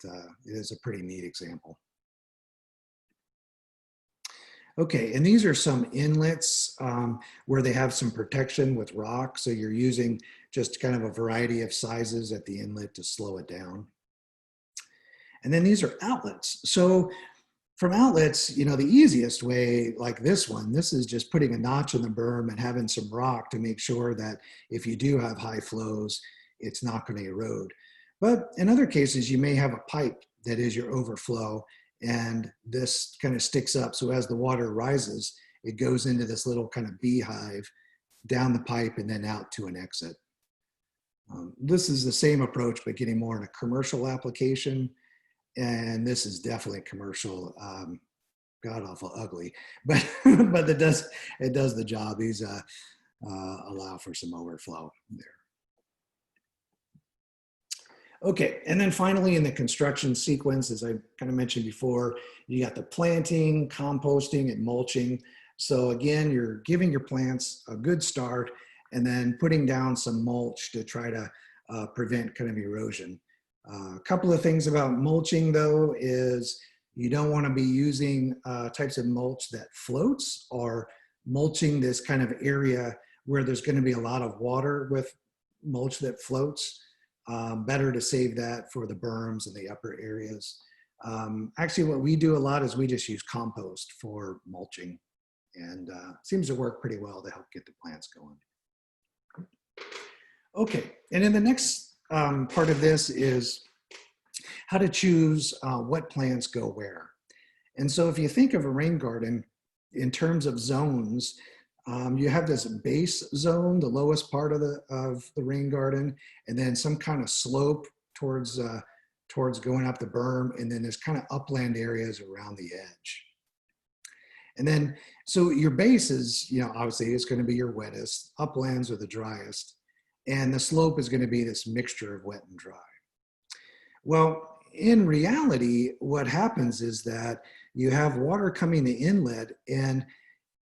it is a pretty neat example. Okay, and these are some inlets where they have some protection with rock. So you're using just kind of a variety of sizes at the inlet to slow it down. And then these are outlets. So from outlets, the easiest way, like this one, this is just putting a notch in the berm and having some rock to make sure that if you do have high flows, it's not going to erode. But in other cases, you may have a pipe that is your overflow, and this kind of sticks up. So as the water rises, it goes into this little kind of beehive down the pipe and then out to an exit. This is the same approach, but getting more in a commercial application. And this is definitely commercial, god awful ugly, but but it does the job. These allow for some overflow there. Okay, and then finally in the construction sequence, as I kind of mentioned before, you got the planting, composting, and mulching. So again, you're giving your plants a good start and then putting down some mulch to try to prevent kind of erosion. A couple of things about mulching though is you don't want to be using types of mulch that floats, or mulching this kind of area where there's going to be a lot of water with mulch that floats. Better to save that for the berms and the upper areas. Actually, what we do a lot is we just use compost for mulching, and seems to work pretty well to help get the plants going. Okay, and then the next part of this is how to choose what plants go where. And so if you think of a rain garden in terms of zones, you have this base zone, the lowest part of the rain garden, and then some kind of slope towards going up the berm, and then there's kind of upland areas around the edge. And then, so your base is, obviously it's going to be your wettest, uplands are the driest, and the slope is going to be this mixture of wet and dry. Well, in reality, what happens is that you have water coming the inlet, and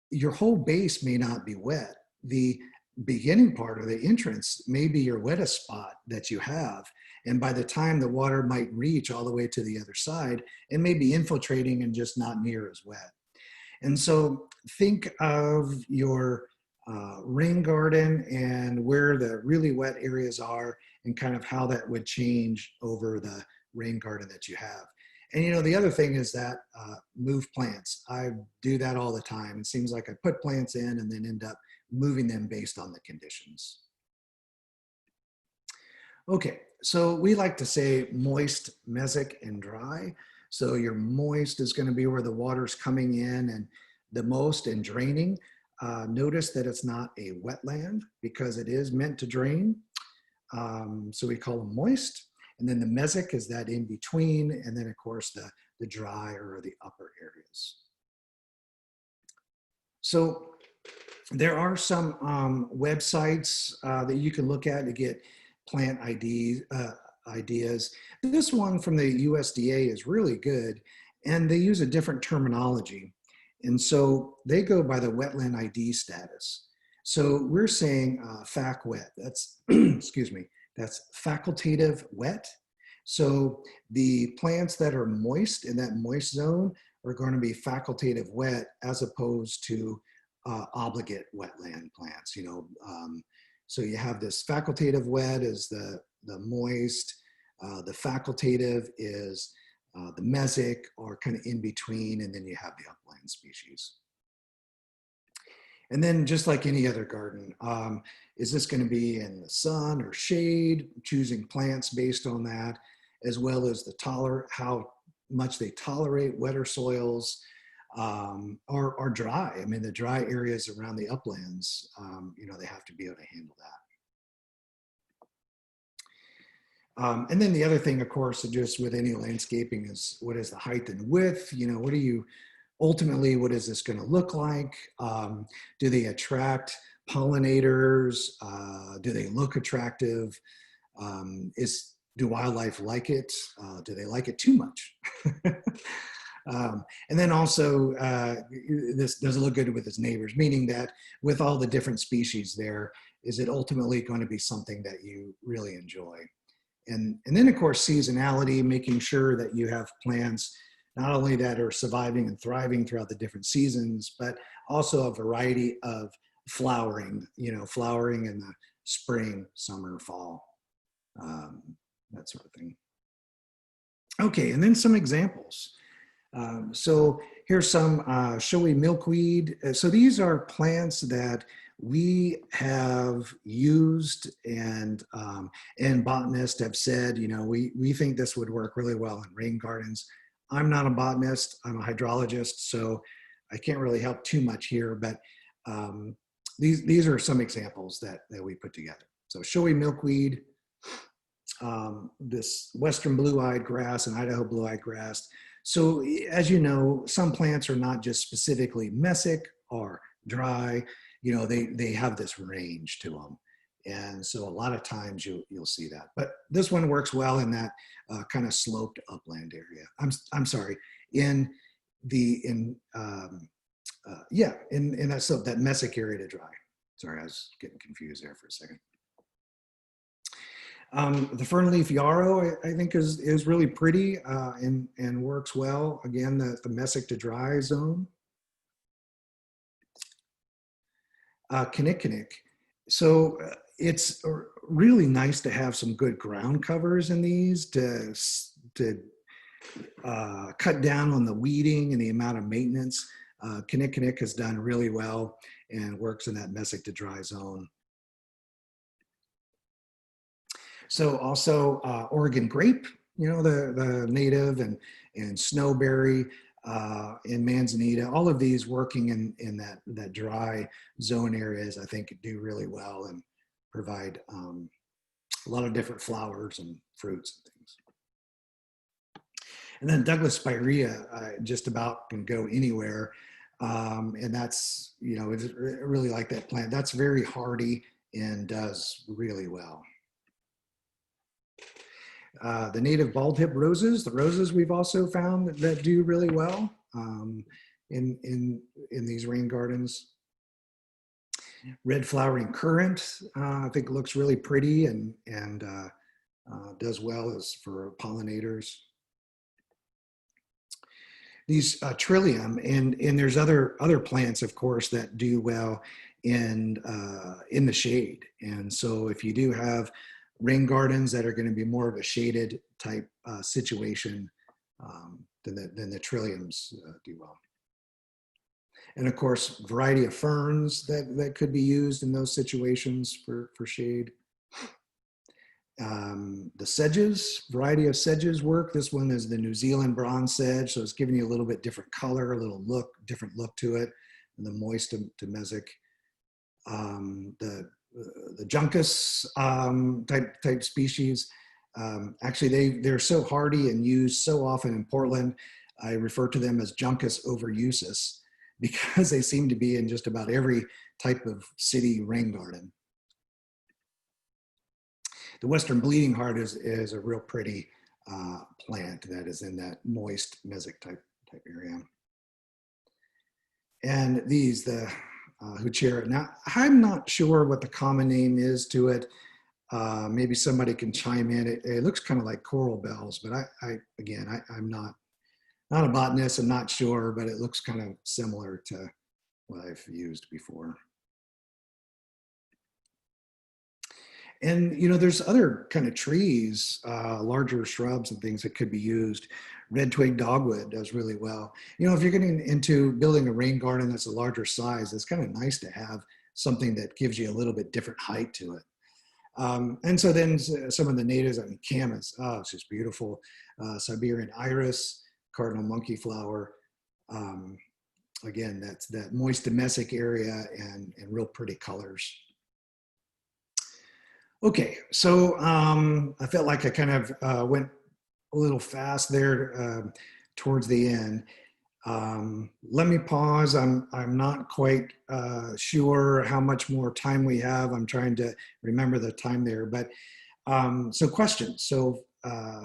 your whole base may not be wet. The beginning part of the entrance may be your wettest spot that you have. And by the time the water might reach all the way to the other side, it may be infiltrating and just not near as wet. And so think of your rain garden and where the really wet areas are, and kind of how that would change over the rain garden that you have. And the other thing is that move plants. I do that all the time. It seems like I put plants in and then end up moving them based on the conditions. Okay, so we like to say moist, mesic, and dry. So your moist is going to be where the water's coming in and the most and draining. Notice that it's not a wetland because it is meant to drain. So we call them moist. And then the mesic is that in between. And then of course the dry or the upper areas. So there are some websites that you can look at to get plant ideas. This one from the USDA is really good, and they use a different terminology. And so they go by the wetland ID status. So we're saying FAC wet, that's, excuse me, that's facultative wet. So the plants that are moist in that moist zone are going to be facultative wet as opposed to obligate wetland plants, so you have this facultative wet is the moist, the facultative is the mesic or kind of in between, and then you have the upland species. And then just like any other garden, is this going to be in the sun or shade, choosing plants based on that, as well as how much they tolerate wetter soils, or dry. I mean, the dry areas around the uplands, they have to be able to handle that. And then the other thing, of course, just with any landscaping is what is the height and width? Ultimately, what is this going to look like? Do they attract pollinators? Do they look attractive? Do wildlife like it? Do they like it too much? And then also, this doesn't look good with its neighbors, meaning that with all the different species there, is it ultimately going to be something that you really enjoy? And then, of course, seasonality, making sure that you have plants not only that are surviving and thriving throughout the different seasons, but also a variety of flowering, flowering in the spring, summer, fall, that sort of thing. Okay, and then some examples. So here's some showy milkweed. So these are plants that we have used, and botanists have said, we think this would work really well in rain gardens. I'm not a botanist, I'm a hydrologist, so I can't really help too much here, but these are some examples that we put together. So showy milkweed, this western blue-eyed grass and Idaho blue-eyed grass. So as you know, some plants are not just specifically mesic or dry, they have this range to them. And so a lot of times you'll see that. But this one works well in that kind of sloped upland area. I'm sorry, in that slope, that mesic area to dry. Sorry, I was getting confused there for a second. The fernleaf yarrow, I think, is really pretty and works well. Again, the mesic to dry zone. Kinnikinnick. So it's really nice to have some good ground covers in these to cut down on the weeding and the amount of maintenance. Kinnikinnick has done really well and works in that mesic to dry zone. So also Oregon grape, you know, the native and snowberry and manzanita, all of these working in that dry zone areas, I think do really well and provide a lot of different flowers and fruits and things. And then Douglas spirea just about can go anywhere. And that's, you know, it's really like that plant. That's very hardy and does really well. The native bald hip roses, the roses we've also found that do really well in these rain gardens. Red flowering currant, I think looks really pretty and does well as for pollinators. These trillium and there's other plants, of course, that do well in the shade. And so if you do have rain gardens that are going to be more of a shaded type situation, then the trilliums do well. And of course, variety of ferns that could be used in those situations for shade. The sedges, variety of sedges work. This one is the New Zealand bronze sedge, so it's giving you a little bit different color, a little different look to it, and the moist to mesic. The juncus type species, actually they're so hardy and used so often in Portland. I refer to them as juncus overusus because they seem to be in just about every type of city rain garden. The Western bleeding heart is a real pretty plant that is in that moist mesic type area. And these, the Huchera. Now, I'm not sure what the common name is to it. Maybe somebody can chime in. It looks kind of like coral bells, but I'm not a botanist. I'm not sure, but it looks kind of similar to what I've used before. And, you know, there's other kind of trees, larger shrubs and things that could be used. Red twig dogwood does really well. You know, if you're getting into building a rain garden that's a larger size, it's kind of nice to have something that gives you a little bit different height to it. And so then some of the natives, I mean, camas, oh, it's just beautiful. Siberian iris, cardinal monkey flower. Again, that's that moist domestic area and real pretty colors. Okay, so I felt like I kind of went a little fast there towards the end. Let me pause. I'm not quite sure how much more time we have. I'm trying to remember the time there, but so questions. So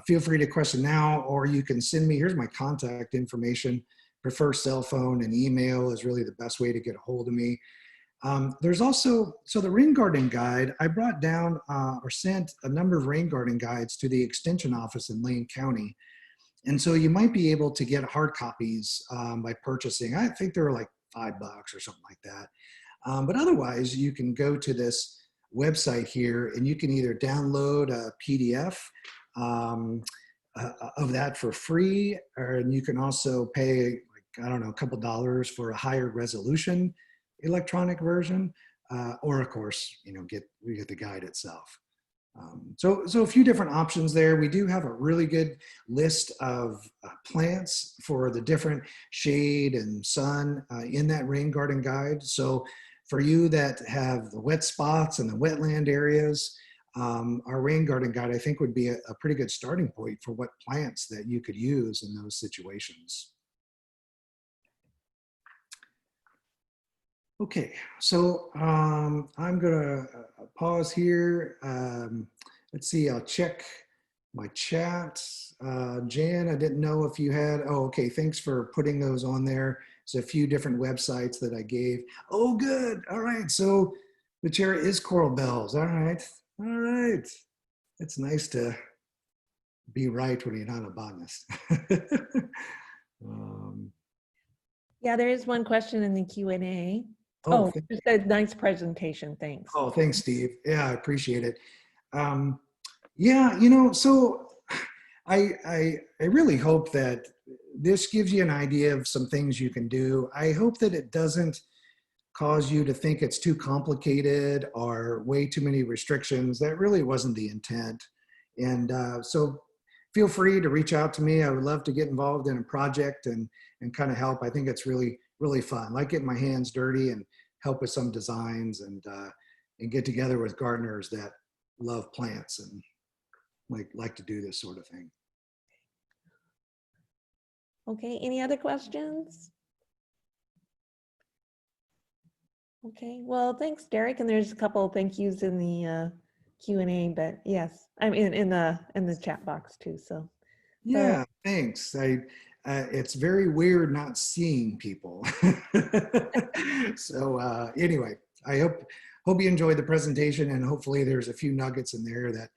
feel free to question now, or you can send me, here's my contact information. Prefer cell phone and email is really the best way to get a hold of me. There's also, so the rain garden guide, I brought down or sent a number of rain garden guides to the extension office in Lane County. And so you might be able to get hard copies by purchasing, I think they're like $5 or something like that. But otherwise you can go to this website here and you can either download a PDF of that for free, and you can also pay, like, I don't know, a couple dollars for a higher resolution electronic version, or of course, you know, we get the guide itself. So a few different options there. We do have a really good list of plants for the different shade and sun in that rain garden guide. So for you that have the wet spots and the wetland areas, our rain garden guide, I think, would be a pretty good starting point for what plants that you could use in those situations. Okay, so I'm gonna pause here. Let's see, I'll check my chat. Jan, I didn't know if you had, oh, okay, thanks for putting those on there. There's a few different websites that I gave. Oh, good, all right, so the chair is coral bells, all right. It's nice to be right when you're not a botanist. Yeah, there is one question in the Q&A. Oh, just a nice presentation, thanks. Oh, thanks, Steve. Yeah, I appreciate it. Yeah, you know, so I really hope that this gives you an idea of some things you can do. I hope that it doesn't cause you to think it's too complicated or way too many restrictions. That really wasn't the intent. And so feel free to reach out to me. I would love to get involved in a project and kind of help. I think it's really, really fun. I like getting my hands dirty and help with some designs and get together with gardeners that love plants and like to do this sort of thing. Okay, any other questions? Okay, well, thanks, Derek. And there's a couple of thank yous in the Q&A, but yes, I'm in the chat box too. So Yeah, thanks. It's very weird not seeing people. So anyway, I hope you enjoyed the presentation, and hopefully there's a few nuggets in there that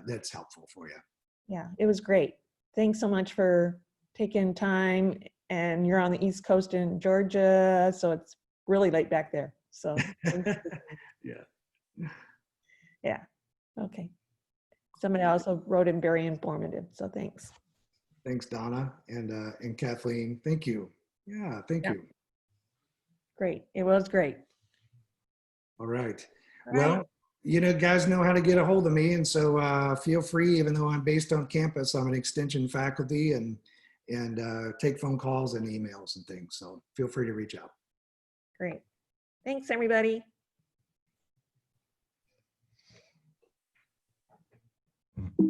that's helpful for you. yeah, it was great. Thanks so much for taking time. And you're on the East Coast in Georgia, so it's really late back there. So Yeah. yeah, okay. Somebody also wrote in very informative, so thanks. Thanks, Donna and Kathleen. Thank you. Yeah, thank you. Great, it was great. All right. All right. Well, you know, guys know how to get a hold of me, and so feel free. Even though I'm based on campus, I'm an extension faculty and take phone calls and emails and things. So feel free to reach out. Great. Thanks, everybody. Mm-hmm.